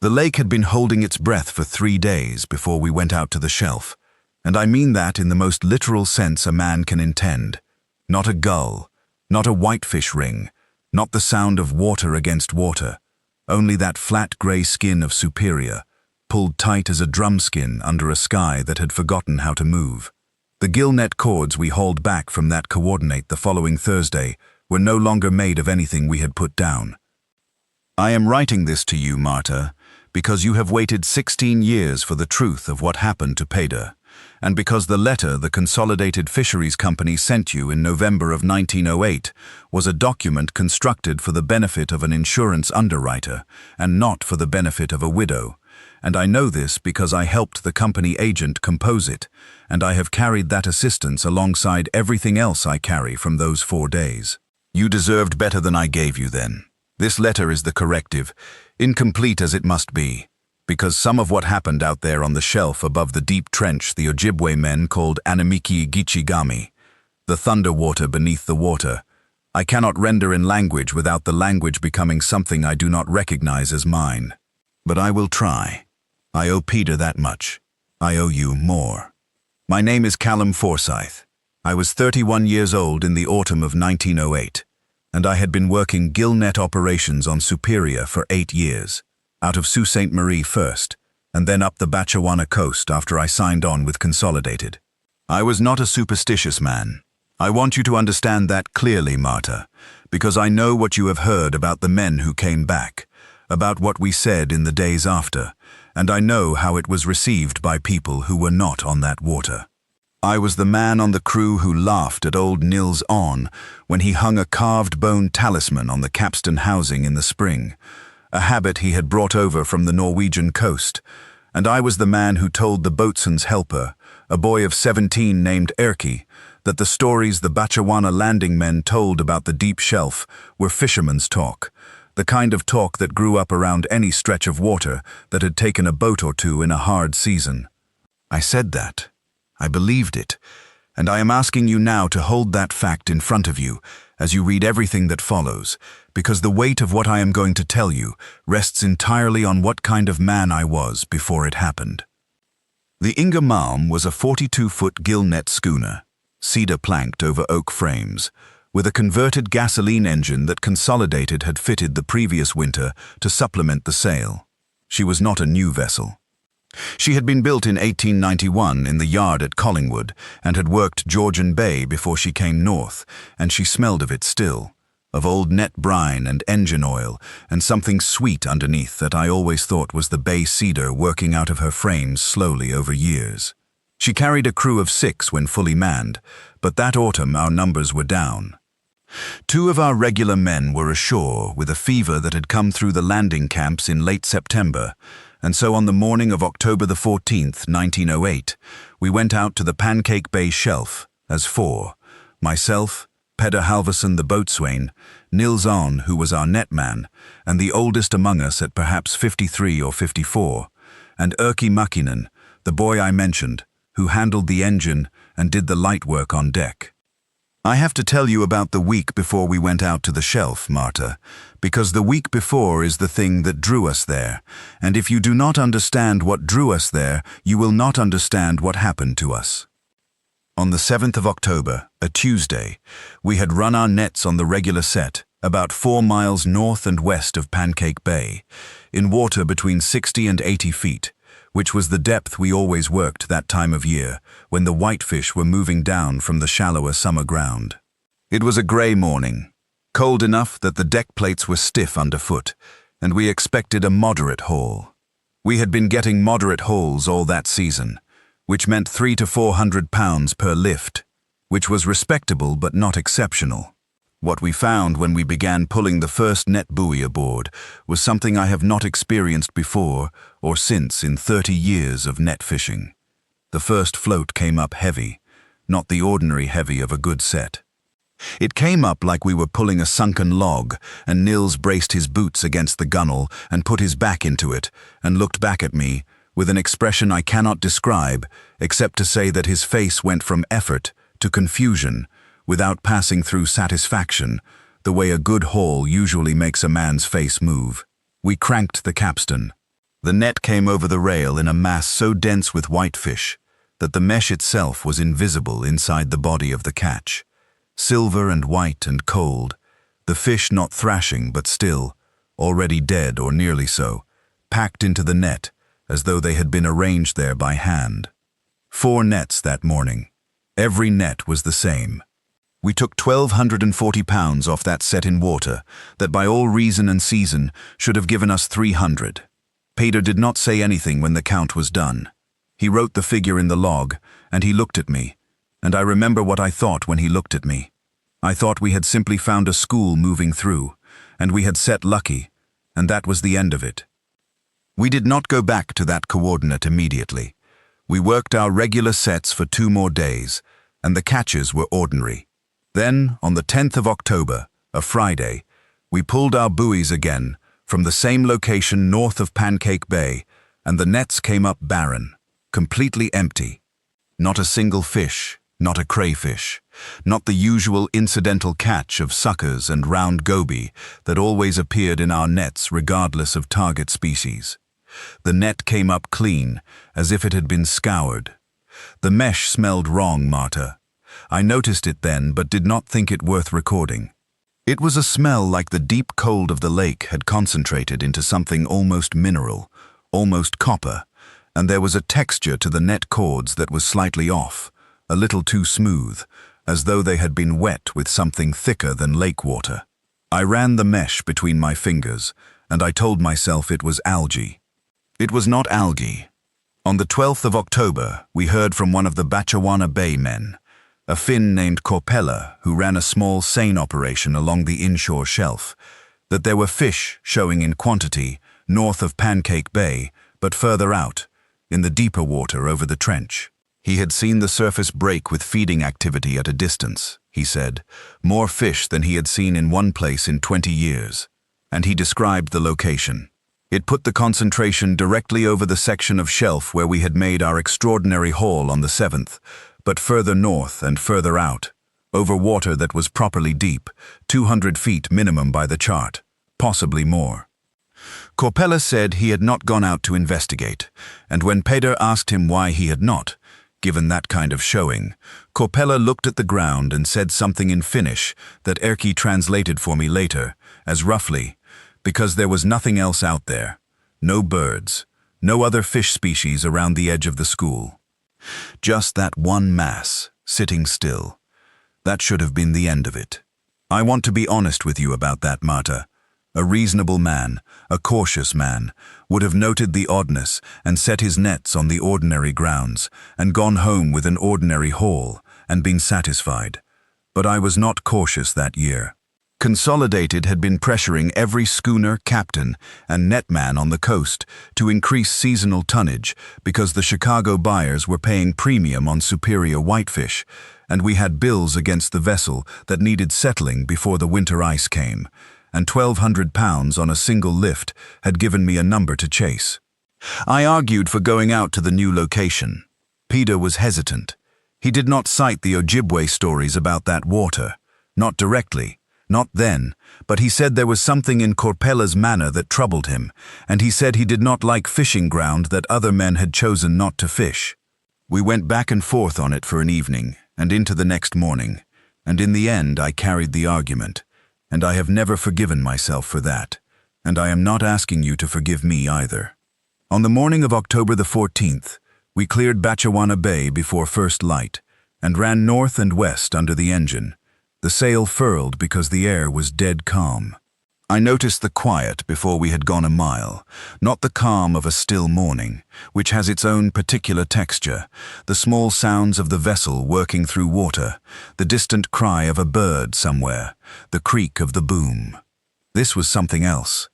The lake had been holding its breath for 3 days before we went out to the shelf, and I mean that in the most literal sense a man can intend. Not a gull, not a whitefish ring, not the sound of water against water, only that flat grey skin of Superior, pulled tight as a drum skin under a sky that had forgotten how to move. The gill net cords we hauled back from that coordinate the following Thursday were no longer made of anything we had put down. I am writing this to you, Marta, because you have waited 16 years for the truth of what happened to Peder, and because the letter the Consolidated Fisheries Company sent you in November of 1908 was a document constructed for the benefit of an insurance underwriter and not for the benefit of a widow. And I know this because I helped the company agent compose it, and I have carried that assistance alongside everything else I carry from those 4 days. You deserved better than I gave you then. This letter is the corrective, incomplete as it must be, because some of what happened out there on the shelf above the deep trench the Ojibwe men called Anamiki Gichigami, the thunder water beneath the water, I cannot render in language without the language becoming something I do not recognize as mine. But I will try. I owe Peder that much. I owe you more. My name is Callum Forsyth. I was 31 years old in the autumn of 1908, and I had been working gill net operations on Superior for 8 years, out of Sault Ste. Marie first, and then up the Batchewana coast after I signed on with Consolidated. I was not a superstitious man. I want you to understand that clearly, Marta, because I know what you have heard about the men who came back, about what we said in the days after, and I know how it was received by people who were not on that water. I was the man on the crew who laughed at old Nils On when he hung a carved bone talisman on the capstan housing in the spring, a habit he had brought over from the Norwegian coast, and I was the man who told the boatswain's helper, a boy of 17 named Erki, that the stories the Batchewana landing men told about the deep shelf were fishermen's talk, the kind of talk that grew up around any stretch of water that had taken a boat or two in a hard season. I said that. I believed it, and I am asking you now to hold that fact in front of you as you read everything that follows, because the weight of what I am going to tell you rests entirely on what kind of man I was before it happened. The Inga Malm was a 42-foot gill net schooner, cedar planked over oak frames, with a converted gasoline engine that Consolidated had fitted the previous winter to supplement the sail. She was not a new vessel. She had been built in 1891 in the yard at Collingwood and had worked Georgian Bay before she came north, and she smelled of it still, of old net brine and engine oil and something sweet underneath that I always thought was the bay cedar working out of her frames slowly over years. She carried a crew of 6 when fully manned, but that autumn our numbers were down. 2 of our regular men were ashore with a fever that had come through the landing camps in late September, and so on the morning of October the 14th, 1908, we went out to the Pancake Bay shelf as 4, myself, Peder Halverson the boatswain, Nils On, who was our netman, and the oldest among us at perhaps 53 or 54, and Erki Makinen, the boy I mentioned, who handled the engine and did the light work on deck. I have to tell you about the week before we went out to the shelf, Marta, because the week before is the thing that drew us there, and if you do not understand what drew us there, you will not understand what happened to us. On the 7th of October, a Tuesday, we had run our nets on the regular set, about 4 miles north and west of Pancake Bay, in water between 60 and 80 feet, which was the depth we always worked that time of year, when the whitefish were moving down from the shallower summer ground. It was a grey morning, cold enough that the deck plates were stiff underfoot, and we expected a moderate haul. We had been getting moderate hauls all that season, which meant 300 to 400 pounds per lift, which was respectable but not exceptional. What we found when we began pulling the first net buoy aboard was something I have not experienced before or since in 30 years of net fishing. The first float came up heavy, not the ordinary heavy of a good set. It came up like we were pulling a sunken log, and Nils braced his boots against the gunwale and put his back into it and looked back at me with an expression I cannot describe except to say that his face went from effort to confusion without passing through satisfaction, the way a good haul usually makes a man's face move. We cranked the capstan. The net came over the rail in a mass so dense with whitefish that the mesh itself was invisible inside the body of the catch. Silver and white and cold, the fish not thrashing but still, already dead or nearly so, packed into the net as though they had been arranged there by hand. 4 nets that morning. Every net was the same. We took 1,240 pounds off that set in water that by all reason and season should have given us 300. Peter did not say anything when the count was done. He wrote the figure in the log, and he looked at me, and I remember what I thought when he looked at me. I thought we had simply found a school moving through, and we had set lucky, and that was the end of it. We did not go back to that coordinate immediately. We worked our regular sets for 2 more days, and the catches were ordinary. Then, on the 10th of October, a Friday, we pulled our buoys again from the same location north of Pancake Bay, and the nets came up barren, completely empty. Not a single fish, not a crayfish, not the usual incidental catch of suckers and round goby that always appeared in our nets regardless of target species. The net came up clean, as if it had been scoured. The mesh smelled wrong, Marta. I noticed it then, but did not think it worth recording. It was a smell like the deep cold of the lake had concentrated into something almost mineral, almost copper, and there was a texture to the net cords that was slightly off, a little too smooth, as though they had been wet with something thicker than lake water. I ran the mesh between my fingers, and I told myself it was algae. It was not algae. On the 12th of October, we heard from one of the Batchawana Bay men, a Finn named Corpella who ran a small seine operation along the inshore shelf, that there were fish showing in quantity north of Pancake Bay, but further out, in the deeper water over the trench. He had seen the surface break with feeding activity at a distance, he said, more fish than he had seen in one place in 20 years, and he described the location. It put the concentration directly over the section of shelf where we had made our extraordinary haul on the 7th, but further north and further out, over water that was properly deep, 200 feet minimum by the chart, possibly more. Corpella said he had not gone out to investigate, and when Peder asked him why he had not, given that kind of showing, Corpella looked at the ground and said something in Finnish that Erkki translated for me later, as roughly, because there was nothing else out there, no birds, no other fish species around the edge of the school. Just that one mass, sitting still. That should have been the end of it. I want to be honest with you about that, Marta. A reasonable man, a cautious man, would have noted the oddness and set his nets on the ordinary grounds and gone home with an ordinary haul and been satisfied. But I was not cautious that year. Consolidated had been pressuring every schooner, captain, and netman on the coast to increase seasonal tonnage because the Chicago buyers were paying premium on superior whitefish, and we had bills against the vessel that needed settling before the winter ice came, and 1,200 pounds on a single lift had given me a number to chase. I argued for going out to the new location. Peder was hesitant. He did not cite the Ojibwe stories about that water, not directly. Not then, but he said there was something in Corpella's manner that troubled him, and he said he did not like fishing ground that other men had chosen not to fish. We went back and forth on it for an evening, and into the next morning, and in the end I carried the argument, and I have never forgiven myself for that, and I am not asking you to forgive me either. On the morning of October the 14th, we cleared Batchawana Bay before first light, and ran north and west under the engine. The sail furled because the air was dead calm. I noticed the quiet before we had gone a mile, not the calm of a still morning, which has its own particular texture, the small sounds of the vessel working through water, the distant cry of a bird somewhere, the creak of the boom. This was something else.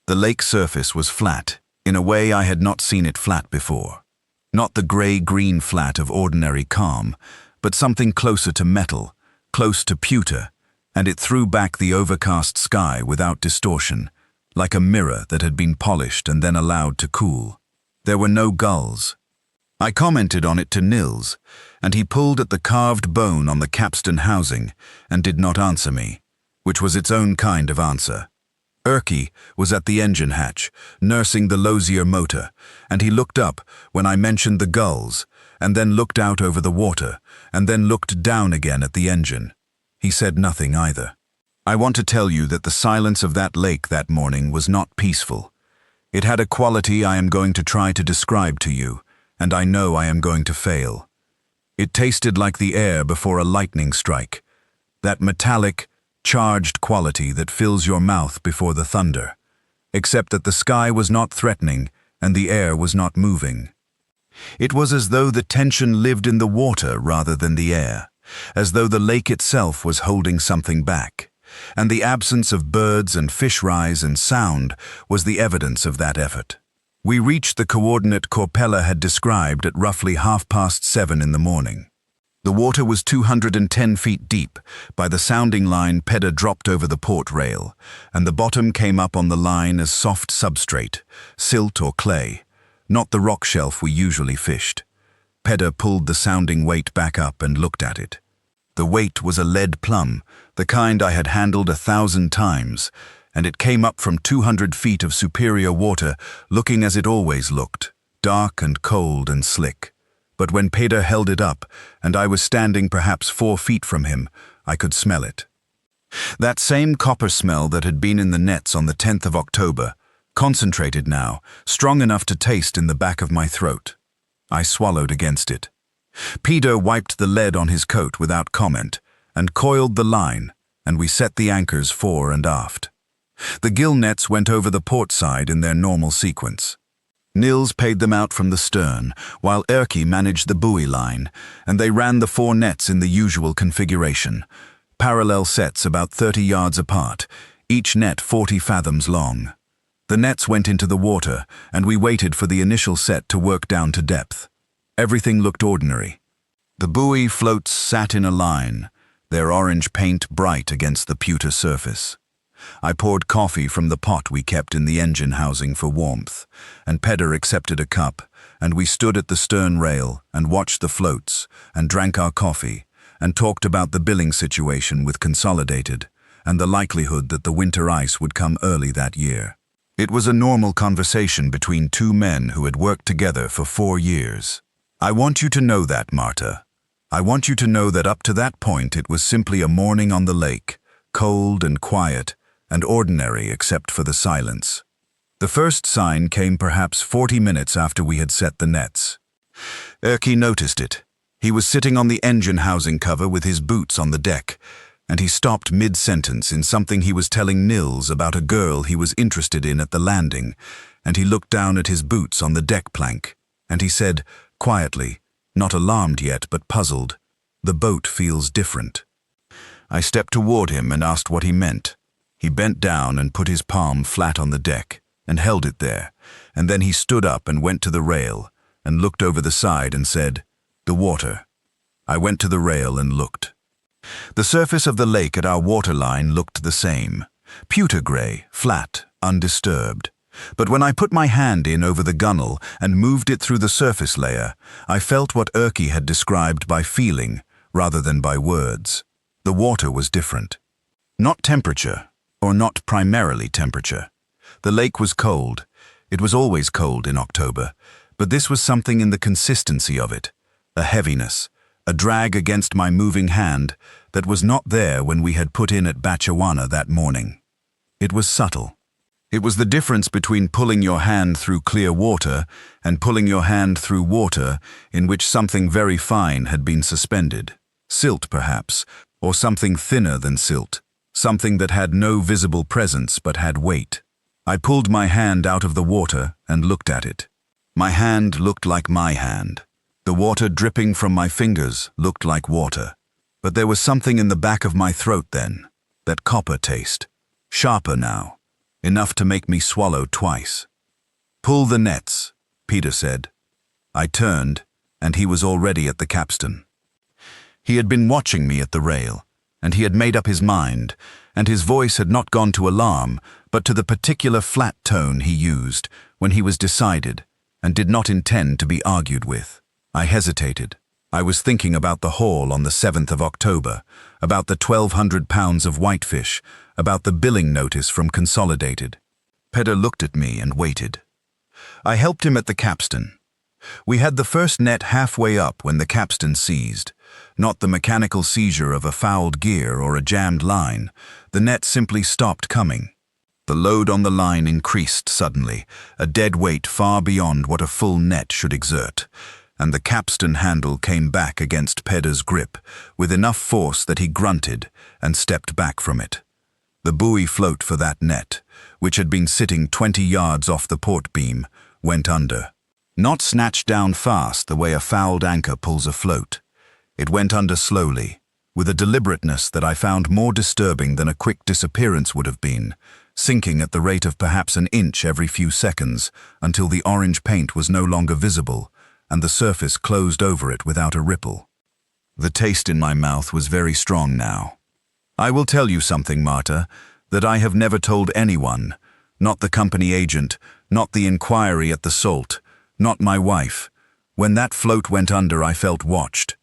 The lake surface was flat, in a way I had not seen it flat before. Not the grey-green flat of ordinary calm, but something closer to metal, close to pewter, and it threw back the overcast sky without distortion, like a mirror that had been polished and then allowed to cool. There were no gulls. I commented on it to Nils, and he pulled at the carved bone on the capstan housing and did not answer me, which was its own kind of answer. Erky was at the engine hatch, nursing the Lozier motor, and he looked up when I mentioned the gulls, and then looked out over the water, and then looked down again at the engine. He said nothing either. I want to tell you that the silence of that lake that morning was not peaceful. It had a quality I am going to try to describe to you, and I know I am going to fail. It tasted like the air before a lightning strike, that metallic, charged quality that fills your mouth before the thunder, except that the sky was not threatening and the air was not moving. It was as though the tension lived in the water rather than the air, as though the lake itself was holding something back, and the absence of birds and fish rise and sound was the evidence of that effort. We reached the coordinate Corpella had described at roughly 7:30 in the morning. The water was 210 feet deep. By the sounding line, Pedder dropped over the port rail, and the bottom came up on the line as soft substrate, silt or clay, not the rock shelf we usually fished. Pedder pulled the sounding weight back up and looked at it. The weight was a lead plum, the kind I had handled 1,000 times, and it came up from 200 feet of superior water, looking as it always looked, dark and cold and slick. But when Pedder held it up, and I was standing perhaps 4 feet from him, I could smell it. That same copper smell that had been in the nets on the 10th of October, concentrated now, strong enough to taste in the back of my throat. I swallowed against it. Pedder wiped the lead on his coat without comment, and coiled the line, and we set the anchors fore and aft. The gill nets went over the port side in their normal sequence. Nils paid them out from the stern, while Erky managed the buoy line, and they ran the 4 nets in the usual configuration, parallel sets about 30 yards apart, each net 40 fathoms long. The nets went into the water, and we waited for the initial set to work down to depth. Everything looked ordinary. The buoy floats sat in a line, their orange paint bright against the pewter surface. I poured coffee from the pot we kept in the engine housing for warmth, and Pedder accepted a cup, and we stood at the stern rail and watched the floats, and drank our coffee, and talked about the billing situation with Consolidated, and the likelihood that the winter ice would come early that year. It was a normal conversation between 2 men who had worked together for 4 years. I want you to know that, Marta. I want you to know that up to that point it was simply a morning on the lake, cold and quiet, and ordinary except for the silence. The first sign came perhaps 40 minutes after we had set the nets. Erky noticed it. He was sitting on the engine housing cover with his boots on the deck, and he stopped mid-sentence in something he was telling Nils about a girl he was interested in at the landing, and he looked down at his boots on the deck plank, and he said, quietly, not alarmed yet but puzzled, "The boat feels different." I stepped toward him and asked what he meant. He bent down and put his palm flat on the deck, and held it there, and then he stood up and went to the rail, and looked over the side and said, "The water." I went to the rail and looked. The surface of the lake at our waterline looked the same, pewter grey, flat, undisturbed. But when I put my hand in over the gunnel and moved it through the surface layer, I felt what Erky had described by feeling, rather than by words. The water was different. Not temperature, or not primarily temperature. The lake was cold. It was always cold in October, but this was something in the consistency of it, a heaviness, a drag against my moving hand that was not there when we had put in at Batchawana that morning. It was subtle. It was the difference between pulling your hand through clear water and pulling your hand through water in which something very fine had been suspended, silt perhaps, or something thinner than silt, something that had no visible presence but had weight. I pulled my hand out of the water and looked at it. My hand looked like my hand. The water dripping from my fingers looked like water. But there was something in the back of my throat then, that copper taste, sharper now, enough to make me swallow twice. "Pull the nets," Pedder said. I turned, and he was already at the capstan. He had been watching me at the rail, and he had made up his mind, and his voice had not gone to alarm, but to the particular flat tone he used when he was decided and did not intend to be argued with. I hesitated. I was thinking about the haul on the 7th of October, about the 1,200 pounds of whitefish, about the billing notice from Consolidated. Peder looked at me and waited. I helped him at the capstan. We had the first net halfway up when the capstan seized. Not the mechanical seizure of a fouled gear or a jammed line. The net simply stopped coming. The load on the line increased suddenly, a dead weight far beyond what a full net should exert, and the capstan handle came back against Peder's grip, with enough force that he grunted and stepped back from it. The buoy float for that net, which had been sitting 20 yards off the port beam, went under. Not snatched down fast the way a fouled anchor pulls a float. It went under slowly, with a deliberateness that I found more disturbing than a quick disappearance would have been, sinking at the rate of perhaps an inch every few seconds until the orange paint was no longer visible and the surface closed over it without a ripple. The taste in my mouth was very strong now. I will tell you something, Marta, that I have never told anyone, not the company agent, not the inquiry at the Salt, not my wife. When that float went under, I felt watched.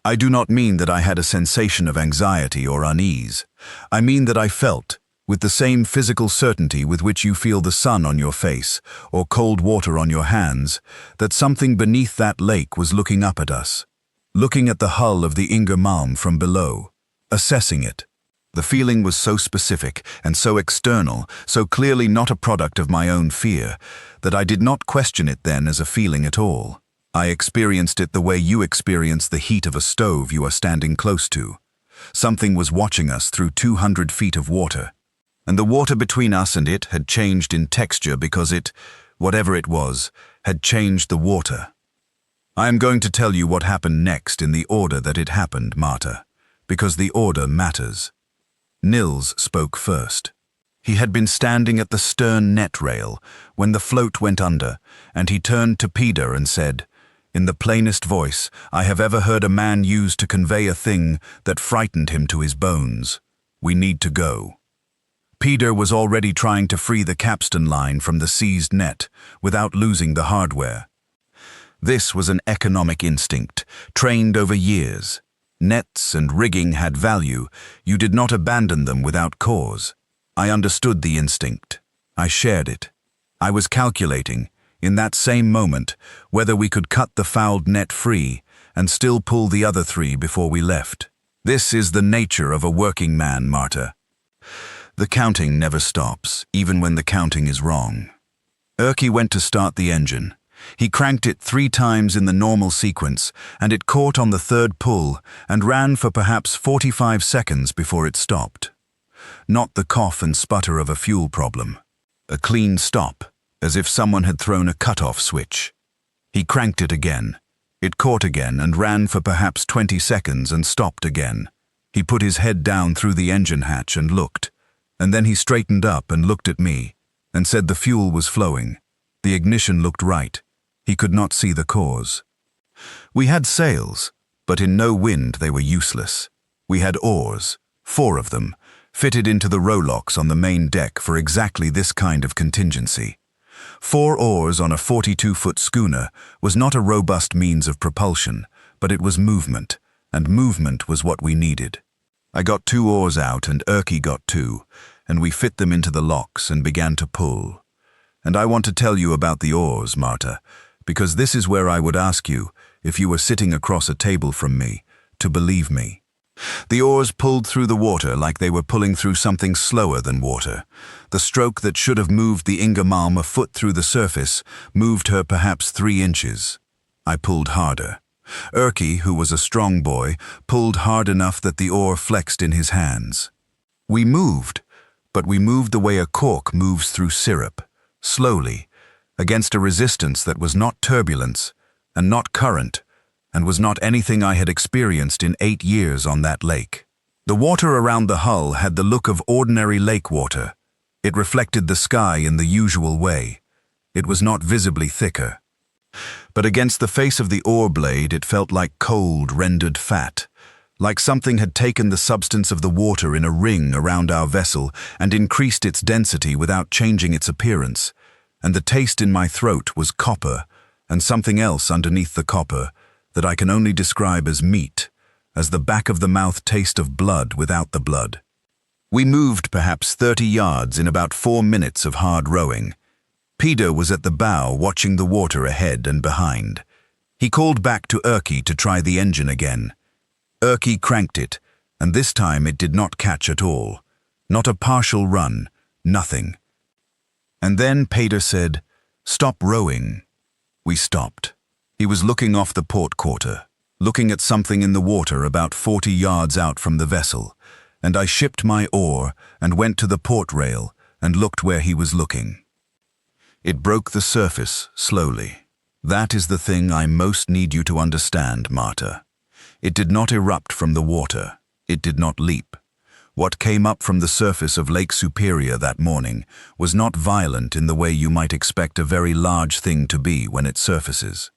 I do not mean that I had a sensation of anxiety or unease. I mean that I felt, with the same physical certainty with which you feel the sun on your face or cold water on your hands, that something beneath that lake was looking up at us, looking at the hull of the Inger Malm from below, assessing it. The feeling was so specific and so external, so clearly not a product of my own fear, that I did not question it then as a feeling at all. I experienced it the way you experience the heat of a stove you are standing close to. Something was watching us through 200 feet of water, and the water between us and it had changed in texture because it, whatever it was, had changed the water. I am going to tell you what happened next in the order that it happened, Marta, because the order matters. Nils spoke first. He had been standing at the stern net rail when the float went under, and he turned to Peder and said, in the plainest voice I have ever heard a man use to convey a thing that frightened him to his bones, "We need to go." Peder was already trying to free the capstan line from the seized net without losing the hardware. This was an economic instinct, trained over years. Nets and rigging had value. You did not abandon them without cause. I understood the instinct. I shared it. I was calculating, in that same moment, whether we could cut the fouled net free and still pull the other 3 before we left. This is the nature of a working man, Marta. The counting never stops, even when the counting is wrong. Erkki went to start the engine. He cranked it 3 times in the normal sequence, and it caught on the 3rd pull and ran for perhaps 45 seconds before it stopped. Not the cough and sputter of a fuel problem. A clean stop, as if someone had thrown a cut-off switch. He cranked it again. It caught again and ran for perhaps 20 seconds and stopped again. He put his head down through the engine hatch and looked, and then he straightened up and looked at me and said the fuel was flowing. The ignition looked right. He could not see the cause. We had sails, but in no wind they were useless. We had oars, 4 of them, fitted into the rowlocks on the main deck for exactly this kind of contingency. 4 oars on a 42-foot schooner was not a robust means of propulsion, but it was movement, and movement was what we needed. I got 2 oars out and Erkki got 2, and we fit them into the locks and began to pull. And I want to tell you about the oars, Marta, because this is where I would ask you, if you were sitting across a table from me, to believe me. The oars pulled through the water like they were pulling through something slower than water. The stroke that should have moved the Inger Malm a foot through the surface moved her perhaps 3 inches. I pulled harder. Erkki, who was a strong boy, pulled hard enough that the oar flexed in his hands. We moved, but we moved the way a cork moves through syrup, slowly, against a resistance that was not turbulence and not current, and was not anything I had experienced in 8 years on that lake. The water around the hull had the look of ordinary lake water. It reflected the sky in the usual way. It was not visibly thicker. But against the face of the oar blade it felt like cold, rendered fat, like something had taken the substance of the water in a ring around our vessel and increased its density without changing its appearance, and the taste in my throat was copper, and something else underneath the copper, that I can only describe as meat, as the back-of-the-mouth taste of blood without the blood. We moved perhaps 30 yards in about 4 minutes of hard rowing. Peter was at the bow watching the water ahead and behind. He called back to Erky to try the engine again. Erky cranked it, and this time it did not catch at all. Not a partial run, nothing. And then Peter said, "Stop rowing." We stopped. He was looking off the port quarter, looking at something in the water about 40 yards out from the vessel, and I shipped my oar and went to the port rail and looked where he was looking. It broke the surface slowly. That is the thing I most need you to understand, Marta. It did not erupt from the water. It did not leap. What came up from the surface of Lake Superior that morning was not violent in the way you might expect a very large thing to be when it surfaces.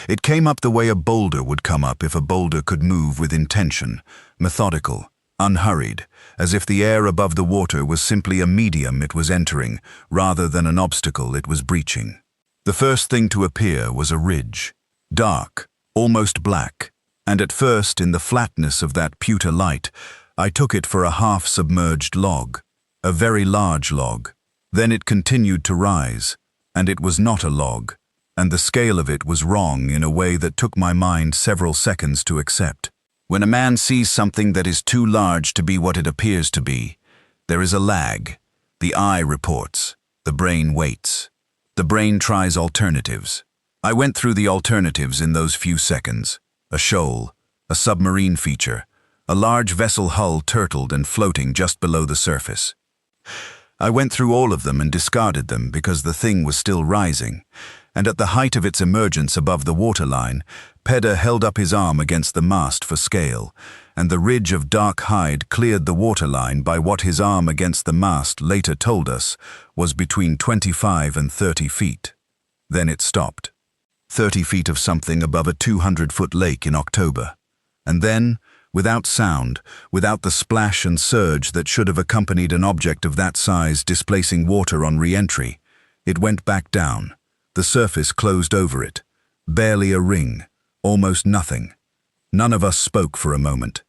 It came up the way a boulder would come up if a boulder could move with intention, methodical, unhurried, as if the air above the water was simply a medium it was entering, rather than an obstacle it was breaching. The first thing to appear was a ridge, dark, almost black, and at first, in the flatness of that pewter light, I took it for a half-submerged log, a very large log. Then it continued to rise, and it was not a log, and the scale of it was wrong in a way that took my mind several seconds to accept. When a man sees something that is too large to be what it appears to be, there is a lag. The eye reports, the brain waits. The brain tries alternatives. I went through the alternatives in those few seconds. A shoal, a submarine feature, a large vessel hull turtled and floating just below the surface. I went through all of them and discarded them because the thing was still rising, and at the height of its emergence above the waterline, Peder held up his arm against the mast for scale, and the ridge of dark hide cleared the waterline by what his arm against the mast later told us was between 25 and 30 feet. Then it stopped. 30 feet of something above a 200-foot lake in October. And then, without sound, without the splash and surge that should have accompanied an object of that size displacing water on re-entry, it went back down. The surface closed over it. Barely a ring. Almost nothing. None of us spoke for a moment.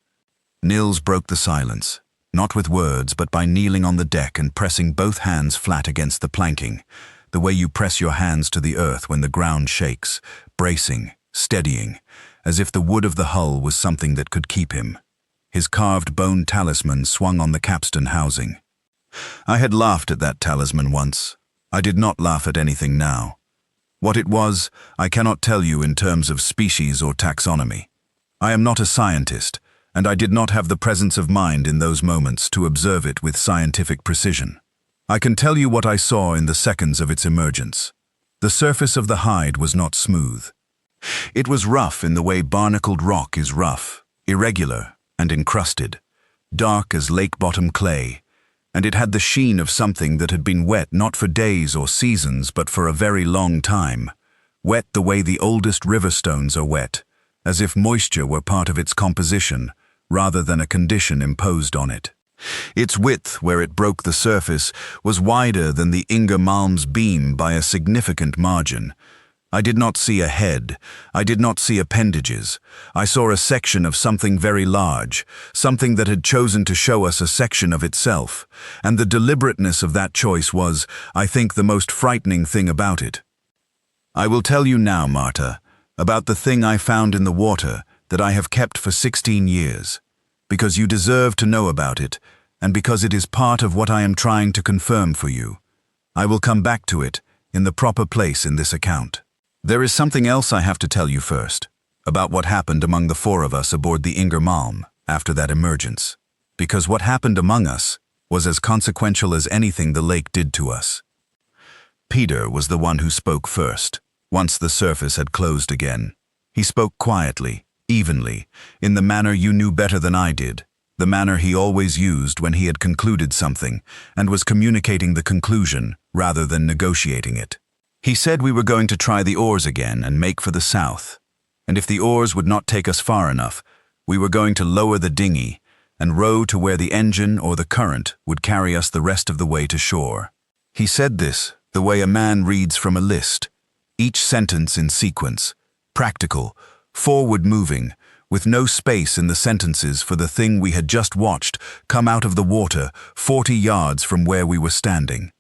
Nils broke the silence, not with words, but by kneeling on the deck and pressing both hands flat against the planking, the way you press your hands to the earth when the ground shakes, bracing, steadying, as if the wood of the hull was something that could keep him. His carved bone talisman swung on the capstan housing. I had laughed at that talisman once. I did not laugh at anything now. What it was, I cannot tell you in terms of species or taxonomy. I am not a scientist, and I did not have the presence of mind in those moments to observe it with scientific precision. I can tell you what I saw in the seconds of its emergence. The surface of the hide was not smooth. It was rough in the way barnacled rock is rough, irregular and encrusted, dark as lake-bottom clay, and it had the sheen of something that had been wet not for days or seasons but for a very long time, wet the way the oldest river stones are wet, as if moisture were part of its composition rather than a condition imposed on it. Its width, where it broke the surface, was wider than the Inger Malm's beam by a significant margin. I did not see a head. I did not see appendages. I saw a section of something very large, something that had chosen to show us a section of itself, and the deliberateness of that choice was, I think, the most frightening thing about it. I will tell you now, Marta, about the thing I found in the water that I have kept for 16 years, because you deserve to know about it, and because it is part of what I am trying to confirm for you. I will come back to it in the proper place in this account. There is something else I have to tell you first, about what happened among the four of us aboard the Inger Malm after that emergence, because what happened among us was as consequential as anything the lake did to us. Peter was the one who spoke first, once the surface had closed again. He spoke quietly, evenly, in the manner you knew better than I did, the manner he always used when he had concluded something and was communicating the conclusion rather than negotiating it. He said we were going to try the oars again and make for the south, and if the oars would not take us far enough, we were going to lower the dinghy and row to where the engine or the current would carry us the rest of the way to shore. He said this the way a man reads from a list, each sentence in sequence, practical, forward moving, with no space in the sentences for the thing we had just watched come out of the water 40 yards from where we were standing.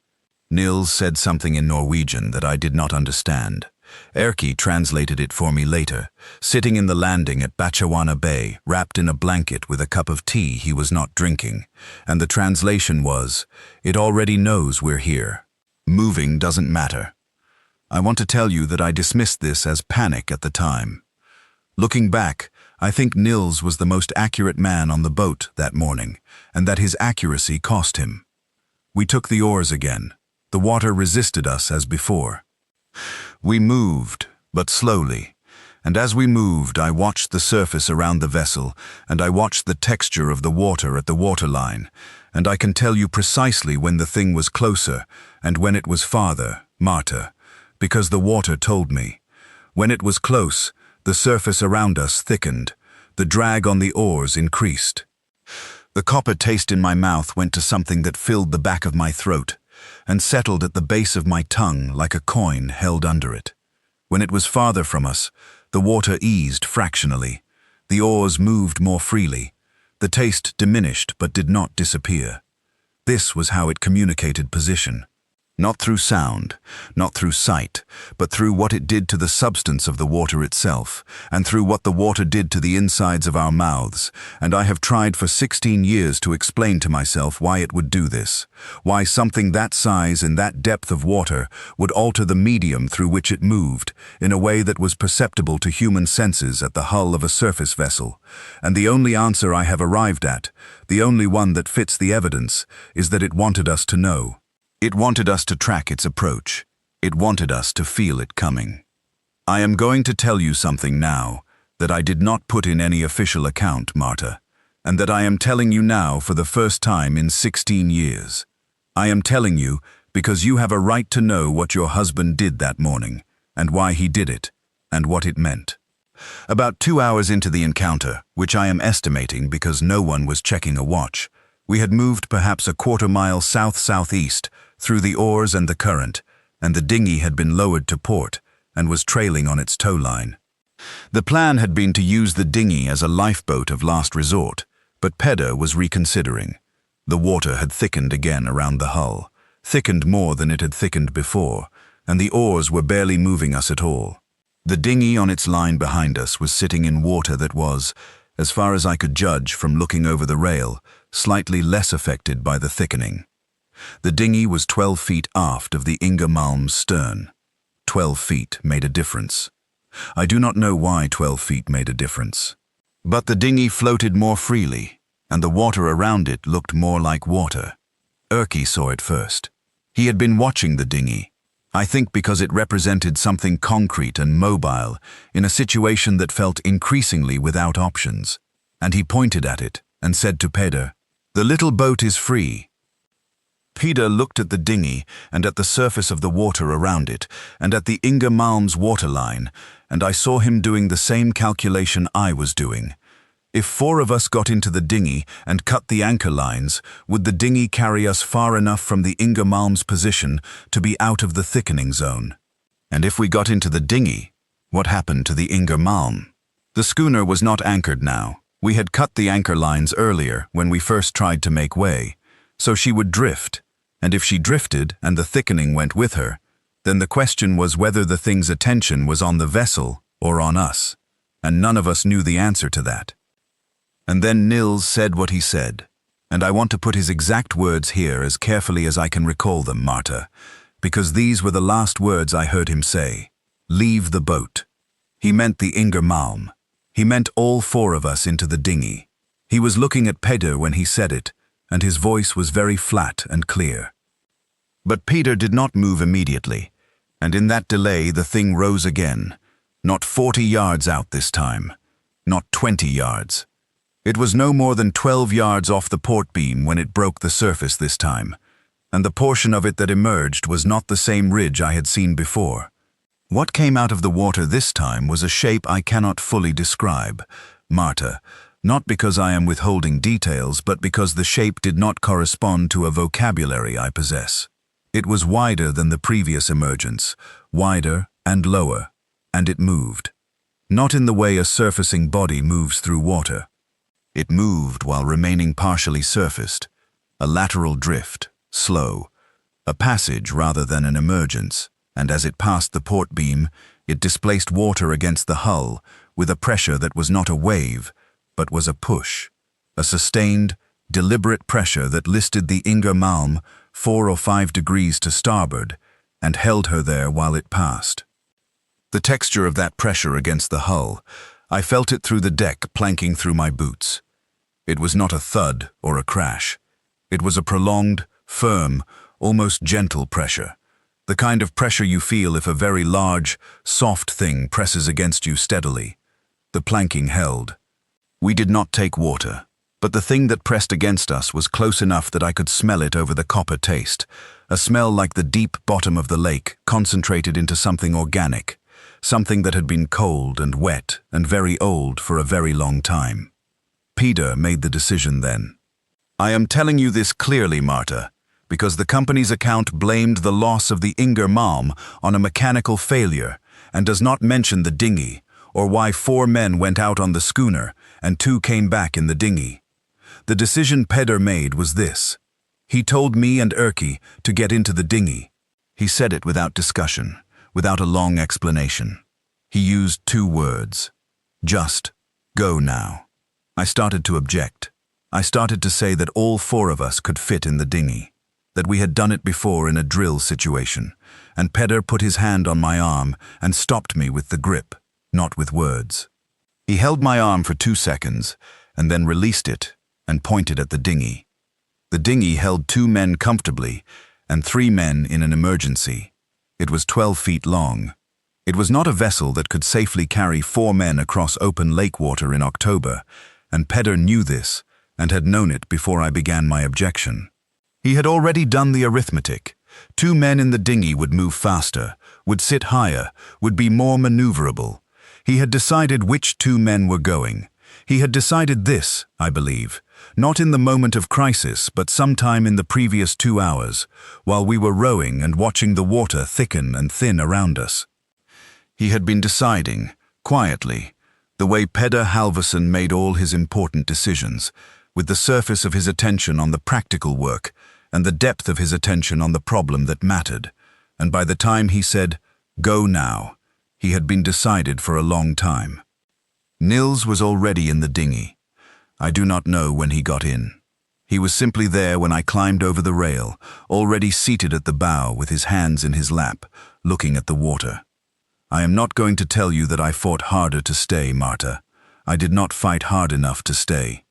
Nils said something in Norwegian that I did not understand. Erki translated it for me later, sitting in the landing at Batchawana Bay, wrapped in a blanket with a cup of tea he was not drinking, and the translation was, "It already knows we're here. Moving doesn't matter." I want to tell you that I dismissed this as panic at the time. Looking back, I think Nils was the most accurate man on the boat that morning, and that his accuracy cost him. We took the oars again. The water resisted us as before. We moved, but slowly, and as we moved I watched the surface around the vessel, and I watched the texture of the water at the waterline, and I can tell you precisely when the thing was closer and when it was farther, Marta, because the water told me. When it was close, the surface around us thickened, the drag on the oars increased. The copper taste in my mouth went to something that filled the back of my throat and settled at the base of my tongue like a coin held under it. When it was farther from us, the water eased fractionally. The oars moved more freely. The taste diminished but did not disappear. This was how it communicated position. Not through sound, not through sight, but through what it did to the substance of the water itself, and through what the water did to the insides of our mouths, and I have tried for 16 years to explain to myself why it would do this, why something that size and that depth of water would alter the medium through which it moved, in a way that was perceptible to human senses at the hull of a surface vessel, and the only answer I have arrived at, the only one that fits the evidence, is that it wanted us to know. It wanted us to track its approach. It wanted us to feel it coming. I am going to tell you something now that I did not put in any official account, Marta, and that I am telling you now for the first time in 16 years. I am telling you because you have a right to know what your husband did that morning, and why he did it, and what it meant. About 2 hours into the encounter, which I am estimating because no one was checking a watch, we had moved perhaps a quarter-mile south-southeast through the oars and the current, and the dinghy had been lowered to port and was trailing on its tow line. The plan had been to use the dinghy as a lifeboat of last resort, but Peder was reconsidering. The water had thickened again around the hull, thickened more than it had thickened before, and the oars were barely moving us at all. The dinghy on its line behind us was sitting in water that was, as far as I could judge from looking over the rail, slightly less affected by the thickening. The dinghy was 12 feet aft of the Inga Malm's stern. 12 feet made a difference. I do not know why 12 feet made a difference. But the dinghy floated more freely, and the water around it looked more like water. Erki saw it first. He had been watching the dinghy, I think because it represented something concrete and mobile in a situation that felt increasingly without options, and he pointed at it and said to Peder, "The little boat is free." Peder looked at the dinghy and at the surface of the water around it and at the Inga Malm's waterline, and I saw him doing the same calculation I was doing. If 4 of us got into the dinghy and cut the anchor lines, would the dinghy carry us far enough from the Inga Malm's position to be out of the thickening zone? And if we got into the dinghy, what happened to the Inga Malm? The schooner was not anchored now. We had cut the anchor lines earlier when we first tried to make way, so she would drift. And if she drifted and the thickening went with her, then the question was whether the thing's attention was on the vessel or on us, and none of us knew the answer to that. And then Nils said what he said, and I want to put his exact words here as carefully as I can recall them, Marta, because these were the last words I heard him say. "Leave the boat." He meant the Inga Malm. He meant all 4 of us into the dinghy. He was looking at Peder when he said it, and his voice was very flat and clear. But Peder did not move immediately, and in that delay the thing rose again, not 40 yards out this time, not 20 yards. It was no more than 12 yards off the port beam when it broke the surface this time, and the portion of it that emerged was not the same ridge I had seen before. What came out of the water this time was a shape I cannot fully describe, Marta, not because I am withholding details, but because the shape did not correspond to a vocabulary I possess. It was wider than the previous emergence, wider and lower, and it moved. not in the way a surfacing body moves through water. It moved while remaining partially surfaced, a lateral drift, slow, a passage rather than an emergence, and as it passed the port beam, it displaced water against the hull with a pressure that was not a wave, but was a push, a sustained, deliberate pressure that listed the Inger Malm 4 or 5 degrees to starboard and held her there while it passed. The texture of that pressure against the hull, I felt it through the deck planking through my boots. It was not a thud or a crash. It was a prolonged, firm, almost gentle pressure, the kind of pressure you feel if a very large, soft thing presses against you steadily. The planking held. We did not take water, but the thing that pressed against us was close enough that I could smell it over the copper taste, a smell like the deep bottom of the lake concentrated into something organic, something that had been cold and wet and very old for a very long time. Peter made the decision then. I am telling you this clearly, Marta, because the company's account blamed the loss of the Inger Malm on a mechanical failure and does not mention the dinghy, or why 4 men went out on the schooner and 2 came back in the dinghy. The decision Peder made was this. He told me and Erky to get into the dinghy. He said it without discussion, without a long explanation. He used 2 words. Just, go now. I started to object. I started to say that all 4 of us could fit in the dinghy, that we had done it before in a drill situation, and Peder put his hand on my arm and stopped me with the grip, not with words. He held my arm for 2 seconds and then released it and pointed at the dinghy. The dinghy held 2 men comfortably and 3 men in an emergency. It was 12 feet long. It was not a vessel that could safely carry 4 men across open lake water in October, and Peder knew this and had known it before I began my objection. He had already done the arithmetic. 2 men in the dinghy would move faster, would sit higher, would be more maneuverable. He had decided which 2 men were going. He had decided this, I believe, not in the moment of crisis, but sometime in the previous 2 hours, while we were rowing and watching the water thicken and thin around us. He had been deciding, quietly, the way Peder Halvorsen made all his important decisions, with the surface of his attention on the practical work and the depth of his attention on the problem that mattered, and by the time he said, "Go now," he had been decided for a long time. Nils was already in the dinghy. I do not know when he got in. He was simply there when I climbed over the rail, already seated at the bow with his hands in his lap, looking at the water. I am not going to tell you that I fought harder to stay, Marta. I did not fight hard enough to stay.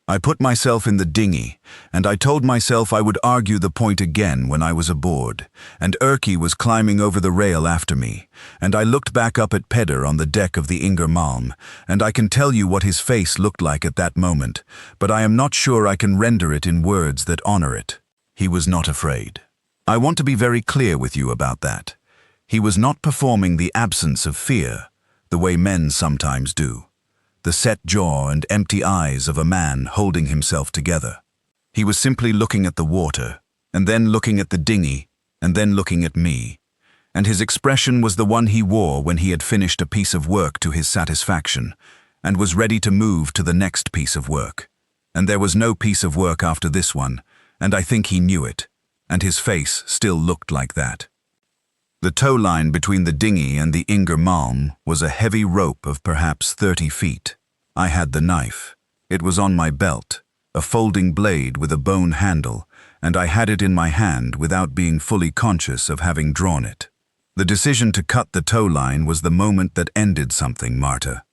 I put myself in the dinghy, and I told myself I would argue the point again when I was aboard, and Erky was climbing over the rail after me, and I looked back up at Peder on the deck of the Inger Malm, and I can tell you what his face looked like at that moment, but I am not sure I can render it in words that honor it. He was not afraid. I want to be very clear with you about that. He was not performing the absence of fear, the way men sometimes do. The set jaw and empty eyes of a man holding himself together. He was simply looking at the water, and then looking at the dinghy, and then looking at me, and his expression was the one he wore when he had finished a piece of work to his satisfaction, and was ready to move to the next piece of work. And there was no piece of work after this one, and I think he knew it, and his face still looked like that. The tow line between the dinghy and the Inger Malm was a heavy rope of perhaps 30 feet. I had the knife. It was on my belt, a folding blade with a bone handle, and I had it in my hand without being fully conscious of having drawn it. The decision to cut the tow line was the moment that ended something, Marta.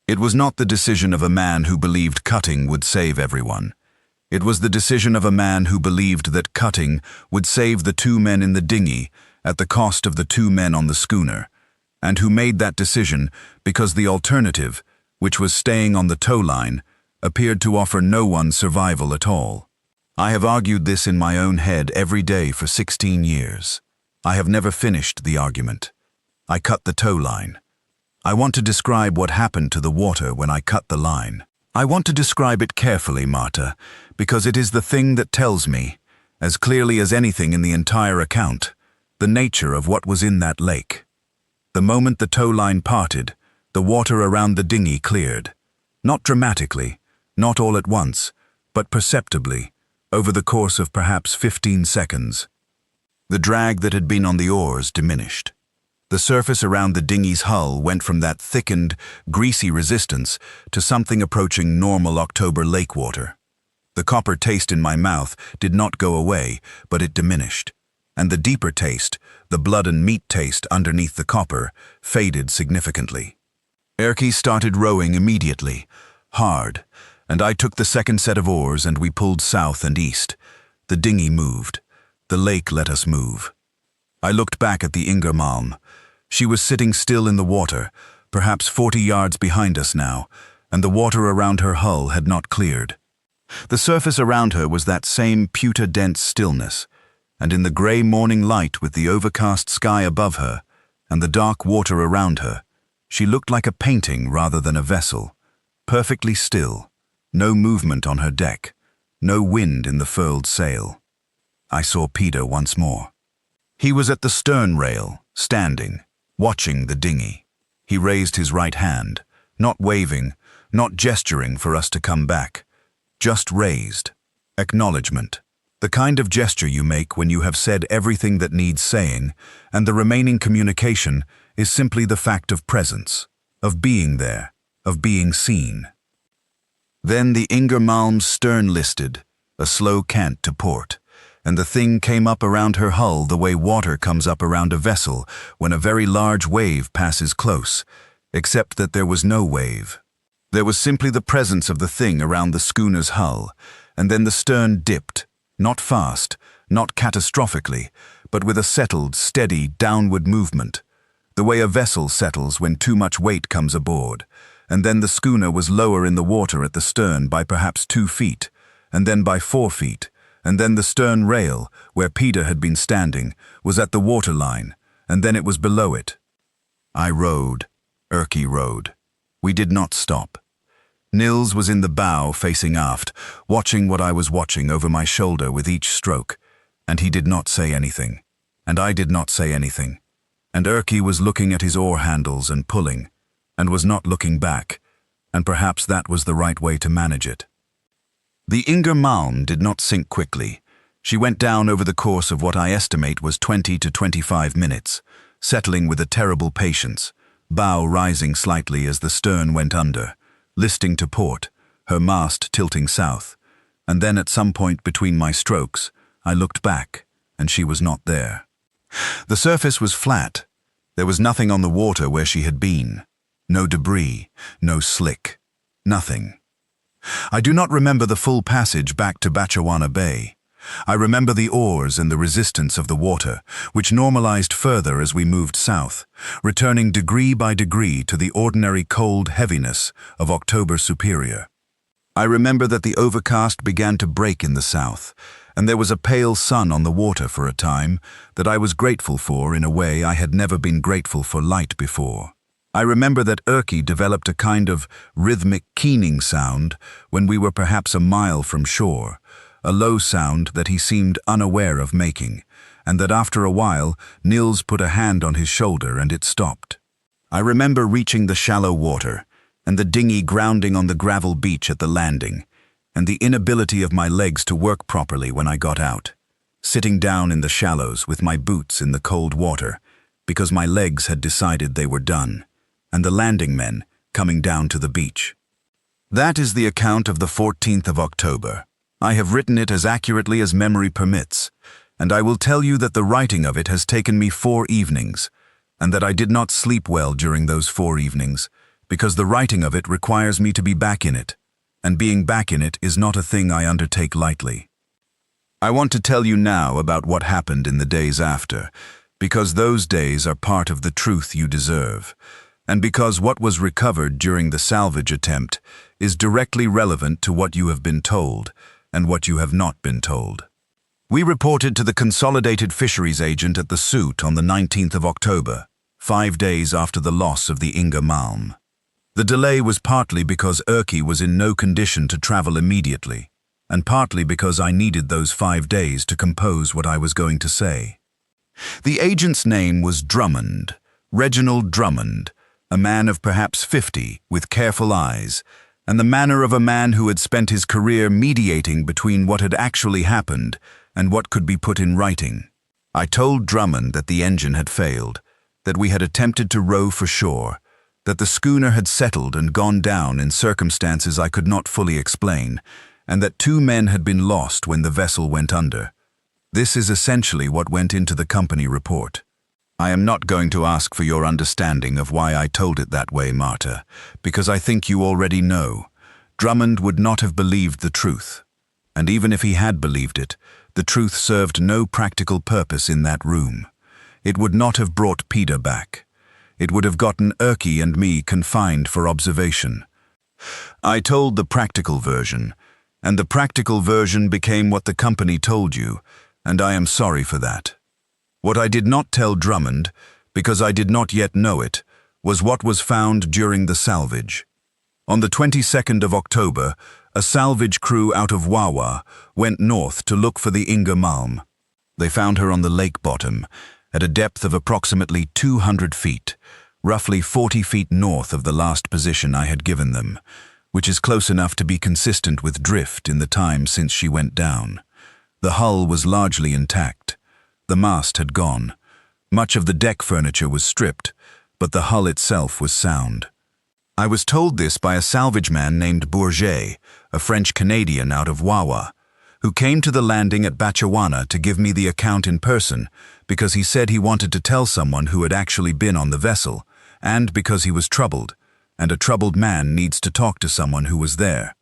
It was not the decision of a man who believed cutting would save everyone. It was the decision of a man who believed that cutting would save the 2 men in the dinghy at the cost of the 2 men on the schooner, and who made that decision because the alternative, which was staying on the tow line, appeared to offer no one survival at all. I have argued this in my own head every day for 16 years. I have never finished the argument. I cut the tow line. I want to describe what happened to the water when I cut the line. I want to describe it carefully, Marta, because it is the thing that tells me, as clearly as anything in the entire account, the nature of what was in that lake. The moment the tow line parted, The water around the dinghy cleared. Not dramatically, not all at once, but perceptibly, over the course of perhaps 15 seconds. The drag that had been on the oars diminished. The surface around the dinghy's hull went from that thickened, greasy resistance to something approaching normal October lake water. The copper taste in my mouth did not go away, but it diminished. And the deeper taste, the blood and meat taste underneath the copper, faded significantly. Erky started rowing immediately, hard, and I took the second set of oars and we pulled south and east. The dinghy moved. The lake let us move. I looked back at the Ingermalm. She was sitting still in the water, perhaps 40 yards behind us now, and the water around her hull had not cleared. The surface around her was that same pewter-dense stillness, and in the grey morning light with the overcast sky above her and the dark water around her, she looked like a painting rather than a vessel, perfectly still, no movement on her deck, no wind in the furled sail. I saw Peter once more. He was at the stern rail, standing, watching the dinghy. He raised his right hand, not waving, not gesturing for us to come back, just raised. Acknowledgement. The kind of gesture you make when you have said everything that needs saying, and the remaining communication is simply the fact of presence, of being there, of being seen. Then the Ingermalm's stern listed, a slow cant to port, and the thing came up around her hull the way water comes up around a vessel when a very large wave passes close, except that there was no wave. There was simply the presence of the thing around the schooner's hull, and then the stern dipped, not fast, not catastrophically, but with a settled, steady, downward movement, the way a vessel settles when too much weight comes aboard, and then the schooner was lower in the water at the stern by perhaps 2 feet, and then by 4 feet, and then the stern rail, where Peter had been standing, was at the waterline, and then it was below it. I rowed. Erky rowed. We did not stop. Nils was in the bow facing aft, watching what I was watching over my shoulder with each stroke, and he did not say anything, and I did not say anything, and Erky was looking at his oar handles and pulling, and was not looking back, and perhaps that was the right way to manage it. The Ingermalm did not sink quickly. She went down over the course of what I estimate was 20 to 25 minutes, settling with a terrible patience, bow rising slightly as the stern went under, listing to port, her mast tilting south, and then at some point between my strokes, I looked back, and she was not there. The surface was flat. There was nothing on the water where she had been. No debris, no slick, nothing. I do not remember the full passage back to Batchawana Bay. I remember the oars and the resistance of the water, which normalized further as we moved south, returning degree by degree to the ordinary cold heaviness of October Superior. I remember that the overcast began to break in the south, and there was a pale sun on the water for a time that I was grateful for in a way I had never been grateful for light before. I remember that Erky developed a kind of rhythmic keening sound when we were perhaps a mile from shore, a low sound that he seemed unaware of making, and that after a while Nils put a hand on his shoulder and it stopped. I remember reaching the shallow water, and the dinghy grounding on the gravel beach at the landing, and the inability of my legs to work properly when I got out, sitting down in the shallows with my boots in the cold water, because my legs had decided they were done, and the landing men coming down to the beach. That is the account of the 14th of October. I have written it as accurately as memory permits, and I will tell you that the writing of it has taken me 4 evenings, and that I did not sleep well during those 4 evenings, because the writing of it requires me to be back in it, and being back in it is not a thing I undertake lightly. I want to tell you now about what happened in the days after, because those days are part of the truth you deserve, and because what was recovered during the salvage attempt is directly relevant to what you have been told and what you have not been told. We reported to the Consolidated Fisheries Agent at the Suit on the 19th of October, 5 days after the loss of the Ingermalm. The delay was partly because Erky was in no condition to travel immediately, and partly because I needed those 5 days to compose what I was going to say. The agent's name was Drummond, Reginald Drummond, a man of perhaps 50, with careful eyes, and the manner of a man who had spent his career mediating between what had actually happened and what could be put in writing. I told Drummond that the engine had failed, that we had attempted to row for shore, that the schooner had settled and gone down in circumstances I could not fully explain, and that 2 men had been lost when the vessel went under. This is essentially what went into the company report. I am not going to ask for your understanding of why I told it that way, Marta, because I think you already know. Drummond would not have believed the truth. And even if he had believed it, the truth served no practical purpose in that room. It would not have brought Peter back. It would have gotten Erky and me confined for observation. I told the practical version, and the practical version became what the company told you, and I am sorry for that. What I did not tell Drummond, because I did not yet know it, was what was found during the salvage. On the 22nd of October, a salvage crew out of Wawa went north to look for the Inger Malm. They found her on the lake bottom, at a depth of approximately 200 feet, roughly 40 feet north of the last position I had given them, which is close enough to be consistent with drift in the time since she went down. The hull was largely intact. The mast had gone. Much of the deck furniture was stripped, but the hull itself was sound. I was told this by a salvage man named Bourget, a French-Canadian out of Wawa, who came to the landing at Batchawana to give me the account in person because he said he wanted to tell someone who had actually been on the vessel, and because he was troubled, and a troubled man needs to talk to someone who was there.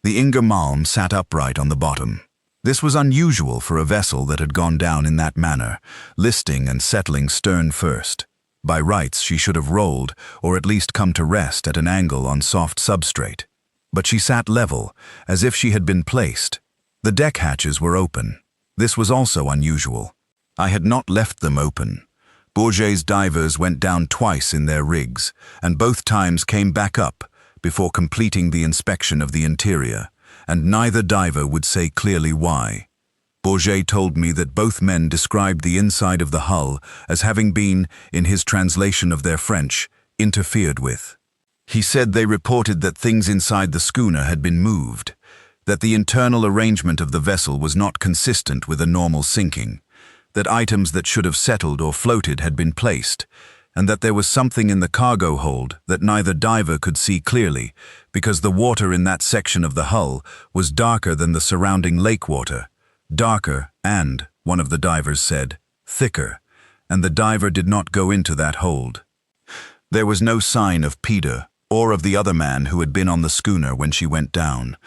The Inger Malm sat upright on the bottom. This was unusual for a vessel that had gone down in that manner, listing and settling stern first. By rights, she should have rolled, or at least come to rest at an angle on soft substrate. But she sat level, as if she had been placed. The deck hatches were open. This was also unusual. I had not left them open. Bourget's divers went down twice in their rigs, and both times came back up before completing the inspection of the interior, and neither diver would say clearly why. Bourget told me that both men described the inside of the hull as having been, in his translation of their French, interfered with. He said they reported that things inside the schooner had been moved, that the internal arrangement of the vessel was not consistent with a normal sinking, that items that should have settled or floated had been placed, and that there was something in the cargo hold that neither diver could see clearly because the water in that section of the hull was darker than the surrounding lake water, darker and, one of the divers said, thicker, and the diver did not go into that hold. There was no sign of Peter or of the other man who had been on the schooner when she went down.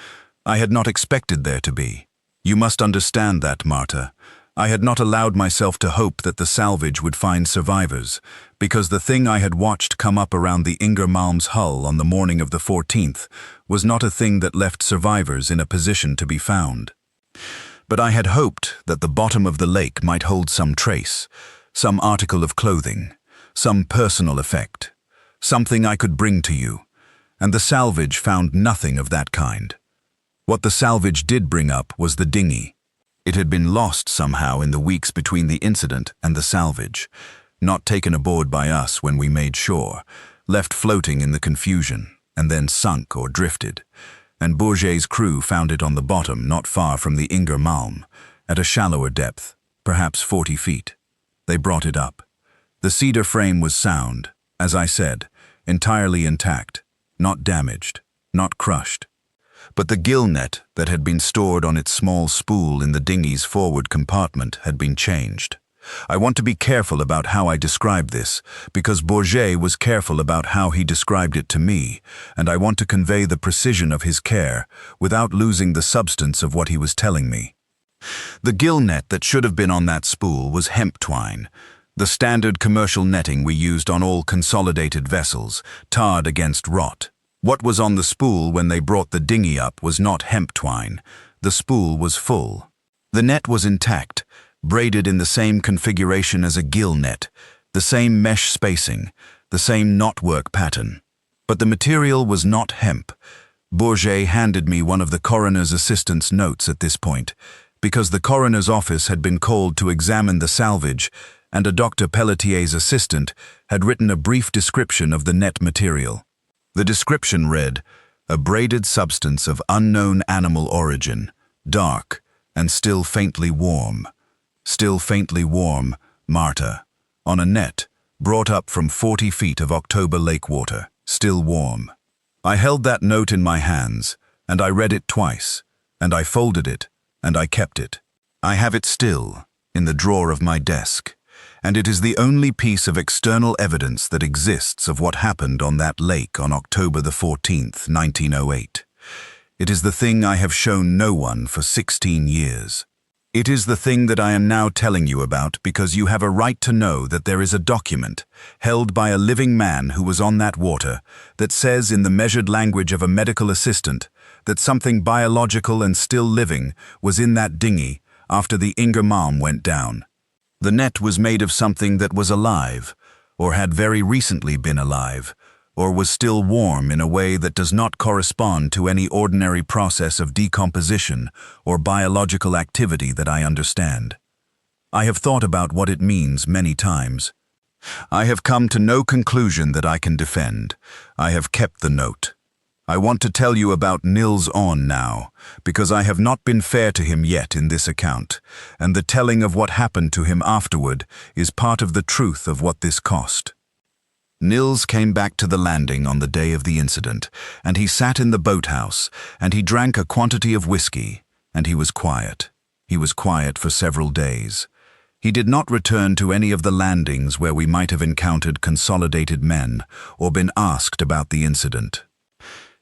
I had not expected there to be. You must understand that, Marta. I had not allowed myself to hope that the salvage would find survivors, because the thing I had watched come up around the Inger Malm's hull on the morning of the 14th was not a thing that left survivors in a position to be found. But I had hoped that the bottom of the lake might hold some trace, some article of clothing, some personal effect, something I could bring to you, and the salvage found nothing of that kind. What the salvage did bring up was the dinghy. It had been lost somehow in the weeks between the incident and the salvage, not taken aboard by us when we made shore, left floating in the confusion, and then sunk or drifted, and Bourget's crew found it on the bottom not far from the Inger Malm, at a shallower depth, perhaps 40 feet. They brought it up. The cedar frame was sound, as I said, entirely intact, not damaged, not crushed. But the gill net that had been stored on its small spool in the dinghy's forward compartment had been changed. I want to be careful about how I describe this, because Bourget was careful about how he described it to me, and I want to convey the precision of his care without losing the substance of what he was telling me. The gill net that should have been on that spool was hemp twine, the standard commercial netting we used on all consolidated vessels, tarred against rot. What was on the spool when they brought the dinghy up was not hemp twine. The spool was full. The net was intact, braided in the same configuration as a gill net, the same mesh spacing, the same knotwork pattern. But the material was not hemp. Bourget handed me one of the coroner's assistant's notes at this point, because the coroner's office had been called to examine the salvage, and a Dr. Pelletier's assistant had written a brief description of the net material. The description read, "A braided substance of unknown animal origin, dark, and still faintly warm. Still faintly warm, Marta. On a net, brought up from 40 feet of October lake water, still warm." I held that note in my hands, and I read it twice, and I folded it, and I kept it. I have it still, in the drawer of my desk, and it is the only piece of external evidence that exists of what happened on that lake on October the 14th, 1908. It is the thing I have shown no one for 16 years. It is the thing that I am now telling you about because you have a right to know that there is a document, held by a living man who was on that water, that says in the measured language of a medical assistant that something biological and still living was in that dinghy after the Ingermalm went down. The net was made of something that was alive, or had very recently been alive, or was still warm in a way that does not correspond to any ordinary process of decomposition or biological activity that I understand. I have thought about what it means many times. I have come to no conclusion that I can defend. I have kept the note. I want to tell you about Nils On now, because I have not been fair to him yet in this account, and the telling of what happened to him afterward is part of the truth of what this cost. Nils came back to the landing on the day of the incident, and he sat in the boathouse, and he drank a quantity of whiskey, and he was quiet. He was quiet for several days. He did not return to any of the landings where we might have encountered consolidated men or been asked about the incident.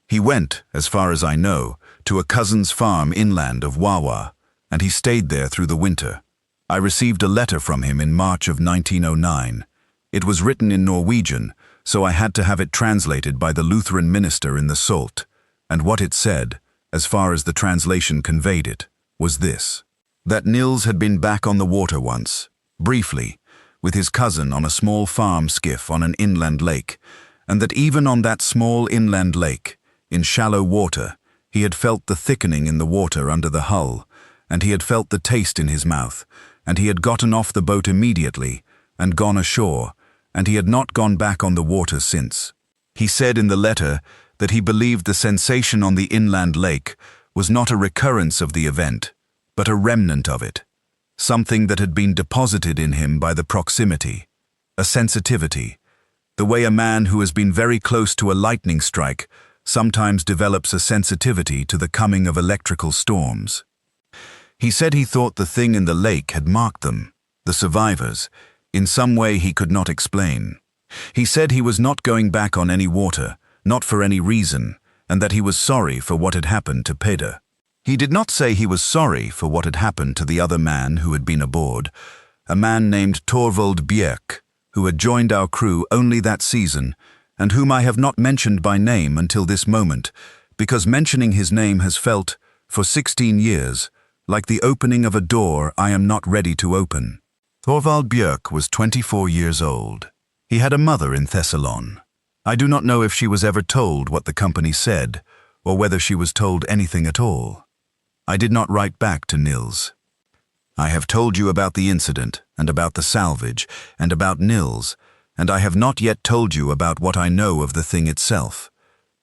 He went, as far as I know, to a cousin's farm inland of Wawa, and he stayed there through the winter. I received a letter from him in March of 1909. It was written in Norwegian, so I had to have it translated by the Lutheran minister in the Salt, and what it said, as far as the translation conveyed it, was this: that Nils had been back on the water once, briefly, with his cousin on a small farm skiff on an inland lake, and that even on that small inland lake, in shallow water, he had felt the thickening in the water under the hull, and he had felt the taste in his mouth, and he had gotten off the boat immediately and gone ashore, and he had not gone back on the water since. He said in the letter that he believed the sensation on the inland lake was not a recurrence of the event, but a remnant of it, something that had been deposited in him by the proximity, a sensitivity, the way a man who has been very close to a lightning strike sometimes develops a sensitivity to the coming of electrical storms. He said he thought the thing in the lake had marked them, the survivors, in some way he could not explain. He said he was not going back on any water, not for any reason, and that he was sorry for what had happened to Peder. He did not say he was sorry for what had happened to the other man who had been aboard, a man named Torvald Bjerk, who had joined our crew only that season, and whom I have not mentioned by name until this moment, because mentioning his name has felt, for 16 years, like the opening of a door I am not ready to open. Torvald Bjerk was 24 years old. He had a mother in Thessalon. I do not know if she was ever told what the company said, or whether she was told anything at all. I did not write back to Nils. I have told you about the incident, and about the salvage, and about Nils, and I have not yet told you about what I know of the thing itself,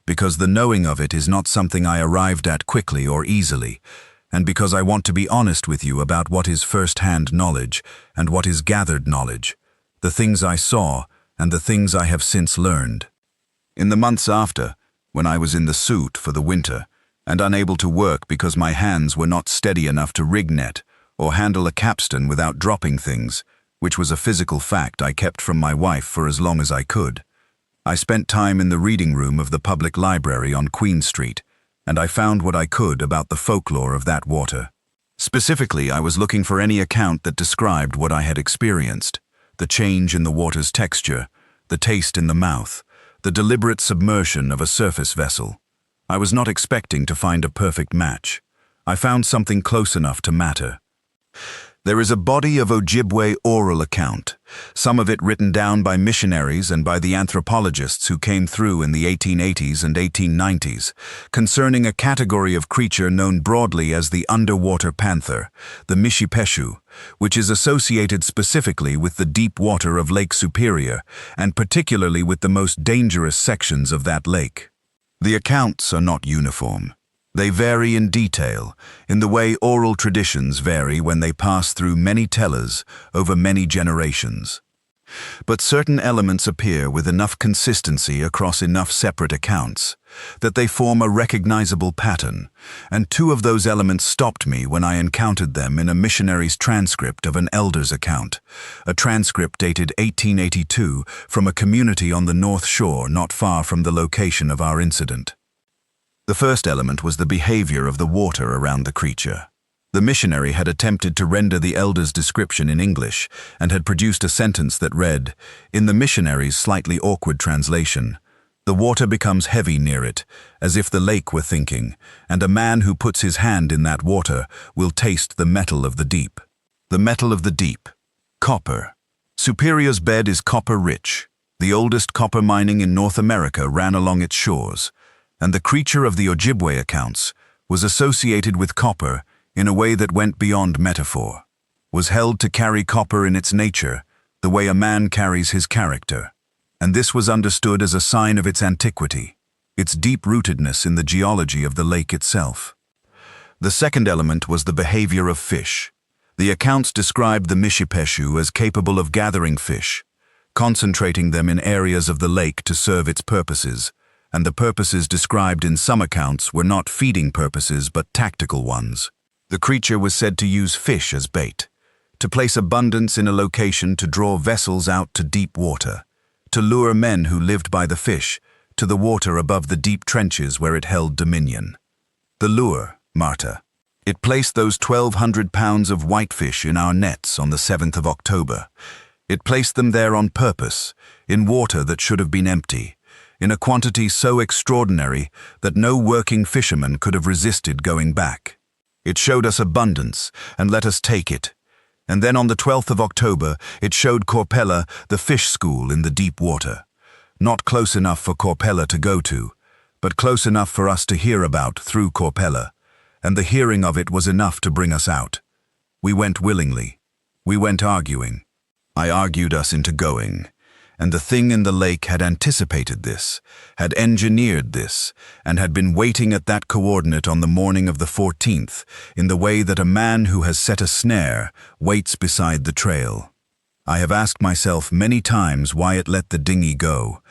because the knowing of it is not something I arrived at quickly or easily, and because I want to be honest with you about what is first-hand knowledge and what is gathered knowledge, the things I saw and the things I have since learned. In the months after, when I was in the suit for the winter and unable to work because my hands were not steady enough to rig net or handle a capstan without dropping things, which was a physical fact I kept from my wife for as long as I could, I spent time in the reading room of the public library on Queen Street, and I found what I could about the folklore of that water. Specifically, I was looking for any account that described what I had experienced, the change in the water's texture, the taste in the mouth, the deliberate submersion of a surface vessel. I was not expecting to find a perfect match. I found something close enough to matter. There is a body of Ojibwe oral account, some of it written down by missionaries and by the anthropologists who came through in the 1880s and 1890s, concerning a category of creature known broadly as the underwater panther, the Mishipeshu, which is associated specifically with the deep water of Lake Superior, and particularly with the most dangerous sections of that lake. The accounts are not uniform. They vary in detail, in the way oral traditions vary when they pass through many tellers over many generations. But certain elements appear with enough consistency across enough separate accounts that they form a recognizable pattern, and two of those elements stopped me when I encountered them in a missionary's transcript of an elder's account, a transcript dated 1882 from a community on the North Shore not far from the location of our incident. The first element was the behavior of the water around the creature. The missionary had attempted to render the elder's description in English and had produced a sentence that read, in the missionary's slightly awkward translation, "The water becomes heavy near it, as if the lake were thinking, and a man who puts his hand in that water will taste the metal of the deep." The metal of the deep. Copper. Superior's bed is copper-rich. The oldest copper mining in North America ran along its shores, and the creature of the Ojibwe accounts was associated with copper in a way that went beyond metaphor, was held to carry copper in its nature, the way a man carries his character, and this was understood as a sign of its antiquity, its deep-rootedness in the geology of the lake itself. The second element was the behavior of fish. The accounts described the Mishipeshu as capable of gathering fish, concentrating them in areas of the lake to serve its purposes, and the purposes described in some accounts were not feeding purposes but tactical ones. The creature was said to use fish as bait, to place abundance in a location to draw vessels out to deep water, to lure men who lived by the fish to the water above the deep trenches where it held dominion. The lure, Marta. It placed those 1,200 pounds of whitefish in our nets on the 7th of October. It placed them there on purpose, in water that should have been empty, in a quantity so extraordinary that no working fisherman could have resisted going back. It showed us abundance and let us take it. And then on the 12th of October, it showed Corpella the fish school in the deep water. Not close enough for Corpella to go to, but close enough for us to hear about through Corpella, and the hearing of it was enough to bring us out. We went willingly. We went arguing. I argued us into going. And the thing in the lake had anticipated this, had engineered this, and had been waiting at that coordinate on the morning of the 14th, in the way that a man who has set a snare waits beside the trail. I have asked myself many times why it let the dinghy go.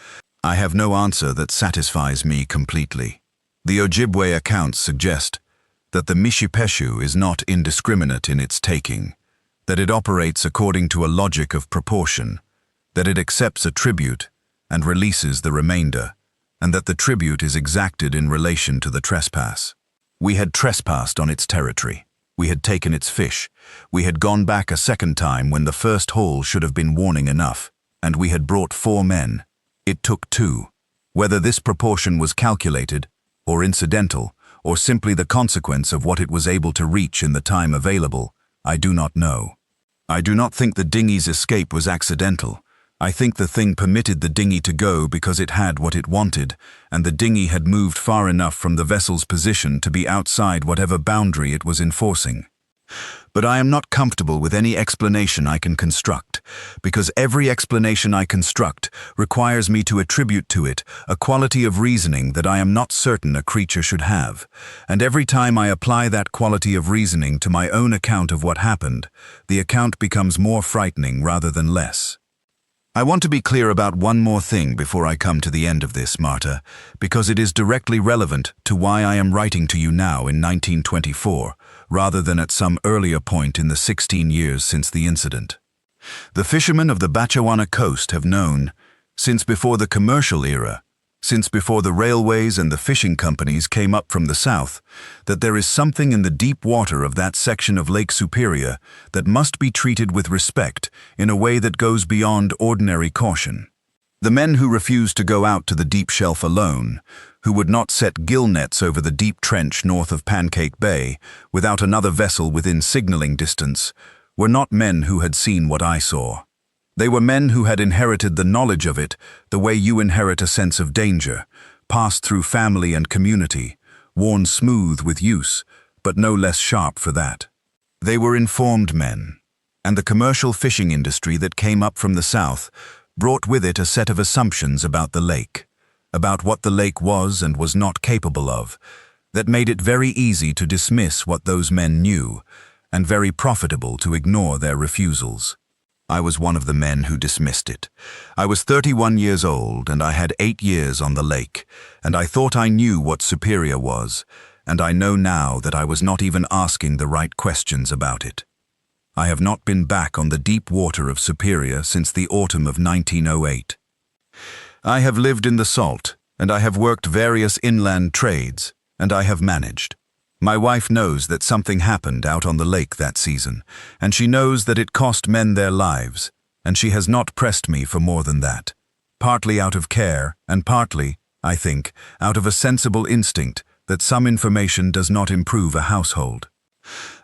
I have no answer that satisfies me completely. The Ojibwe accounts suggest that the Mishipeshu is not indiscriminate in its taking, that it operates according to a logic of proportion, that it accepts a tribute and releases the remainder, and that the tribute is exacted in relation to the trespass. We had trespassed on its territory. We had taken its fish. We had gone back a second time when the first haul should have been warning enough, and we had brought 4 men. It took 2. Whether this proportion was calculated, or incidental, or simply the consequence of what it was able to reach in the time available, I do not know. I do not think the dinghy's escape was accidental. I think the thing permitted the dinghy to go because it had what it wanted, and the dinghy had moved far enough from the vessel's position to be outside whatever boundary it was enforcing. But I am not comfortable with any explanation I can construct, because every explanation I construct requires me to attribute to it a quality of reasoning that I am not certain a creature should have, and every time I apply that quality of reasoning to my own account of what happened, the account becomes more frightening rather than less. I want to be clear about one more thing before I come to the end of this, Marta, because it is directly relevant to why I am writing to you now in 1924, rather than at some earlier point in the 16 years since the incident. The fishermen of the Batchewana coast have known, since before the commercial era, since before the railways and the fishing companies came up from the south, that there is something in the deep water of that section of Lake Superior that must be treated with respect in a way that goes beyond ordinary caution. The men who refused to go out to the deep shelf alone, who would not set gill nets over the deep trench north of Pancake Bay without another vessel within signaling distance, were not men who had seen what I saw. They were men who had inherited the knowledge of it the way you inherit a sense of danger, passed through family and community, worn smooth with use, but no less sharp for that. They were informed men, and the commercial fishing industry that came up from the south brought with it a set of assumptions about the lake, about what the lake was and was not capable of, that made it very easy to dismiss what those men knew, and very profitable to ignore their refusals. I was one of the men who dismissed it. I was 31 years old, and I had 8 years on the lake, and I thought I knew what Superior was, and I know now that I was not even asking the right questions about it. I have not been back on the deep water of Superior since the autumn of 1908. I have lived in the salt, and I have worked various inland trades, and I have managed. My wife knows that something happened out on the lake that season, and she knows that it cost men their lives, and she has not pressed me for more than that. Partly out of care, and partly, I think, out of a sensible instinct that some information does not improve a household.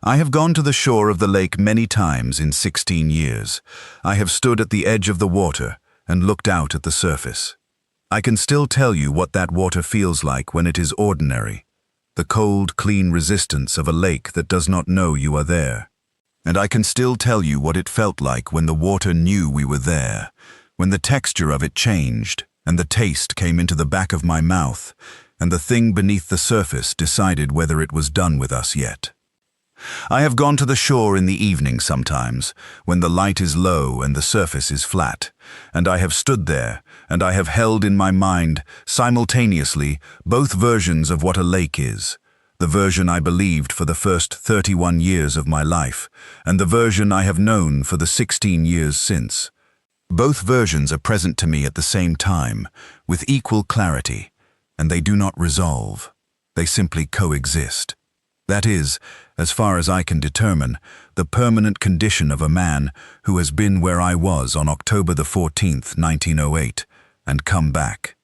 I have gone to the shore of the lake many times in 16 years. I have stood at the edge of the water and looked out at the surface. I can still tell you what that water feels like when it is ordinary. The cold, clean resistance of a lake that does not know you are there. And I can still tell you what it felt like when the water knew we were there, when the texture of it changed, and the taste came into the back of my mouth, and the thing beneath the surface decided whether it was done with us yet. I have gone to the shore in the evening sometimes, when the light is low and the surface is flat, and I have stood there, and I have held in my mind, simultaneously, both versions of what a lake is, the version I believed for the first 31 years of my life, and the version I have known for the 16 years since. Both versions are present to me at the same time, with equal clarity, and they do not resolve. They simply coexist. That is, as far as I can determine, the permanent condition of a man who has been where I was on October the 14th, 1908, and come back.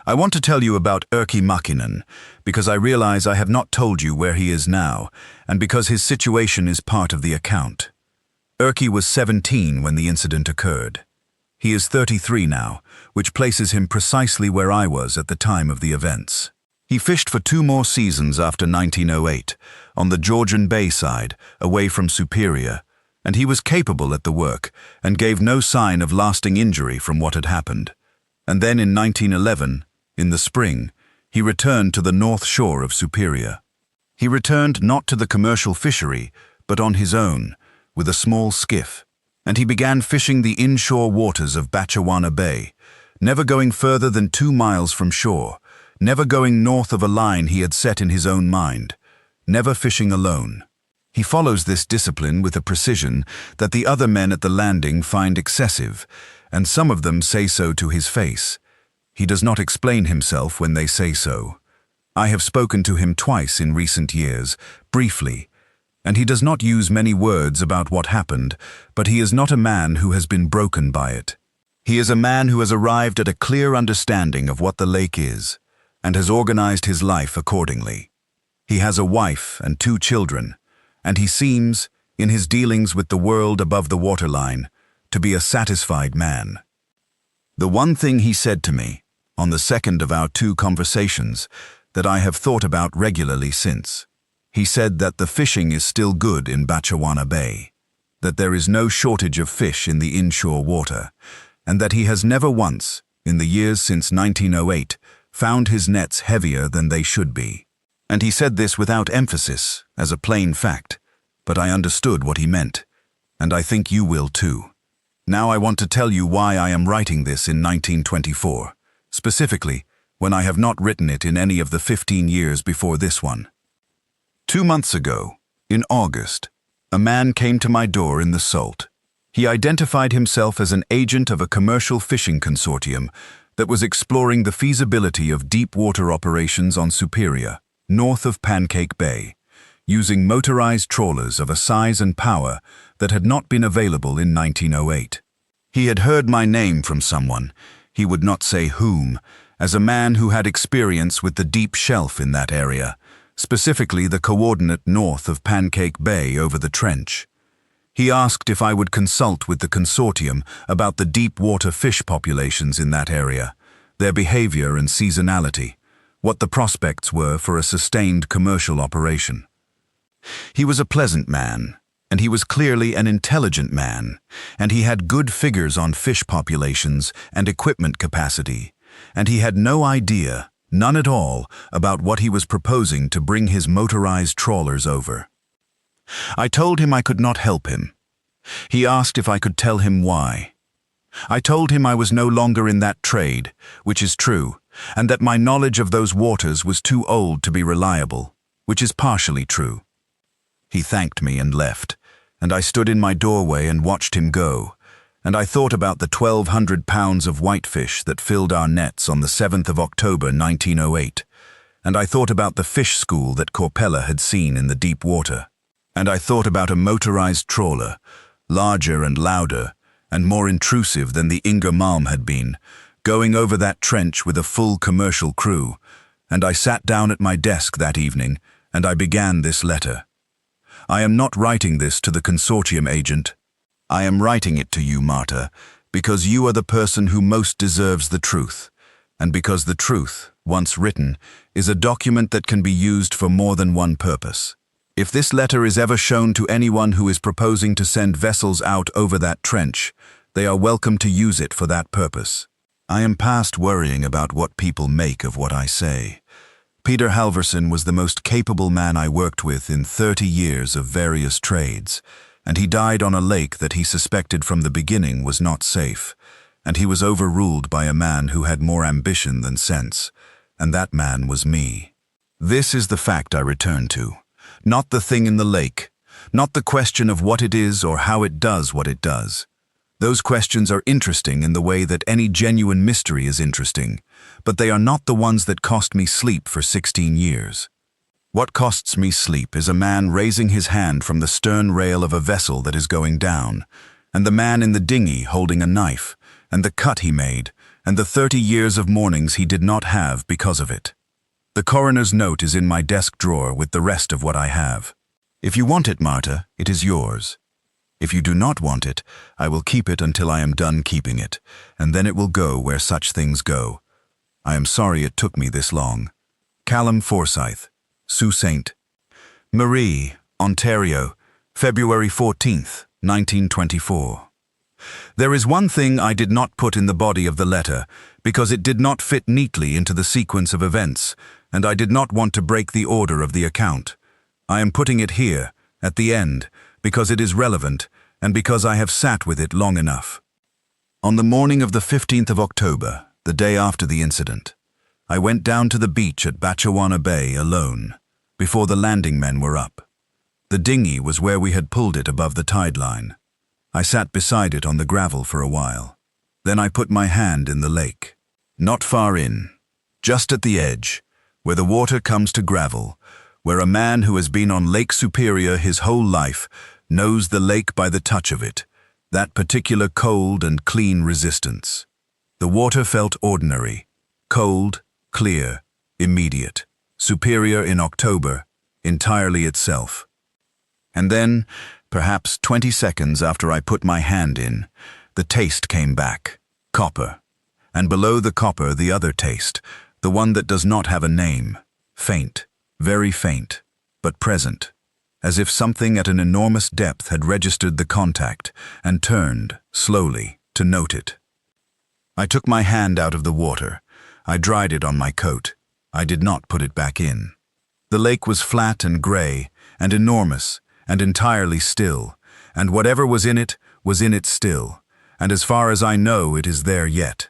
I want to tell you about Erkki Mäkinen, because I realize I have not told you where he is now, and because his situation is part of the account. Erkki was 17 when the incident occurred. He is 33 now, which places him precisely where I was at the time of the events. He fished for 2 more seasons after 1908, on the Georgian Bay side, away from Superior, and he was capable at the work, and gave no sign of lasting injury from what had happened. And then in 1911, in the spring, he returned to the north shore of Superior. He returned not to the commercial fishery, but on his own, with a small skiff, and he began fishing the inshore waters of Batchawana Bay, never going further than 2 miles from shore, never going north of a line he had set in his own mind, never fishing alone. He follows this discipline with a precision that the other men at the landing find excessive, and some of them say so to his face. He does not explain himself when they say so. I have spoken to him twice in recent years, briefly, and he does not use many words about what happened, but he is not a man who has been broken by it. He is a man who has arrived at a clear understanding of what the lake is, and has organized his life accordingly. He has a wife and 2 children, and he seems, in his dealings with the world above the waterline, to be a satisfied man. The one thing he said to me, on the second of our 2 conversations, that I have thought about regularly since. He said that the fishing is still good in Batchawana Bay, that there is no shortage of fish in the inshore water, and that he has never once, in the years since 1908, found his nets heavier than they should be. And he said this without emphasis, as a plain fact, but I understood what he meant, and I think you will too. Now I want to tell you why I am writing this in 1924, specifically when I have not written it in any of the 15 years before this one. 2 months ago, in August, a man came to my door in the Salt. He identified himself as an agent of a commercial fishing consortium that was exploring the feasibility of deep water operations on Superior, north of Pancake Bay, using motorized trawlers of a size and power that had not been available in 1908. He had heard my name from someone, he would not say whom, as a man who had experience with the deep shelf in that area, specifically the coordinate north of Pancake Bay over the trench. He asked if I would consult with the consortium about the deep water fish populations in that area, their behavior and seasonality, what the prospects were for a sustained commercial operation. He was a pleasant man, and he was clearly an intelligent man, and he had good figures on fish populations and equipment capacity, and he had no idea, none at all, about what he was proposing to bring his motorized trawlers over. I told him I could not help him. He asked if I could tell him why. I told him I was no longer in that trade, which is true, and that my knowledge of those waters was too old to be reliable, which is partially true. He thanked me and left, and I stood in my doorway and watched him go, and I thought about the 1,200 pounds of whitefish that filled our nets on the 7th of October 1908, and I thought about the fish school that Corpella had seen in the deep water, and I thought about a motorized trawler, larger and louder, and more intrusive than the Inger Malm had been, going over that trench with a full commercial crew, and I sat down at my desk that evening, and I began this letter. I am not writing this to the consortium agent. I am writing it to you, Marta, because you are the person who most deserves the truth, and because the truth, once written, is a document that can be used for more than one purpose. If this letter is ever shown to anyone who is proposing to send vessels out over that trench, they are welcome to use it for that purpose. I am past worrying about what people make of what I say. Peter Halverson was the most capable man I worked with in 30 years of various trades, and he died on a lake that he suspected from the beginning was not safe, and he was overruled by a man who had more ambition than sense, and that man was me. This is the fact I return to, not the thing in the lake, not the question of what it is or how it does what it does. Those questions are interesting in the way that any genuine mystery is interesting, but they are not the ones that cost me sleep for 16 years. What costs me sleep is a man raising his hand from the stern rail of a vessel that is going down, and the man in the dinghy holding a knife, and the cut he made, and the 30 years of mornings he did not have because of it. The coroner's note is in my desk drawer with the rest of what I have. If you want it, Marta, it is yours. If you do not want it, I will keep it until I am done keeping it, and then it will go where such things go. I am sorry it took me this long. Callum Forsyth, Sault Ste. Marie, Ontario, February 14th, 1924. There is one thing I did not put in the body of the letter, because it did not fit neatly into the sequence of events, and I did not want to break the order of the account. I am putting it here, at the end, because it is relevant, and because I have sat with it long enough. On the morning of the 15th of October, the day after the incident, I went down to the beach at Batchawana Bay alone, before the landing men were up. The dinghy was where we had pulled it above the tide line. I sat beside it on the gravel for a while. Then I put my hand in the lake. Not far in, just at the edge, where the water comes to gravel, where a man who has been on Lake Superior his whole life knows the lake by the touch of it, that particular cold and clean resistance. The water felt ordinary, cold, clear, immediate, Superior in October, entirely itself. And then, perhaps 20 seconds after I put my hand in, the taste came back, copper, and below the copper the other taste, the one that does not have a name, faint, very faint, but present, as if something at an enormous depth had registered the contact and turned, slowly, to note it. I took my hand out of the water. I dried it on my coat. I did not put it back in. The lake was flat and gray, and enormous, and entirely still, and whatever was in it still, and as far as I know it is there yet.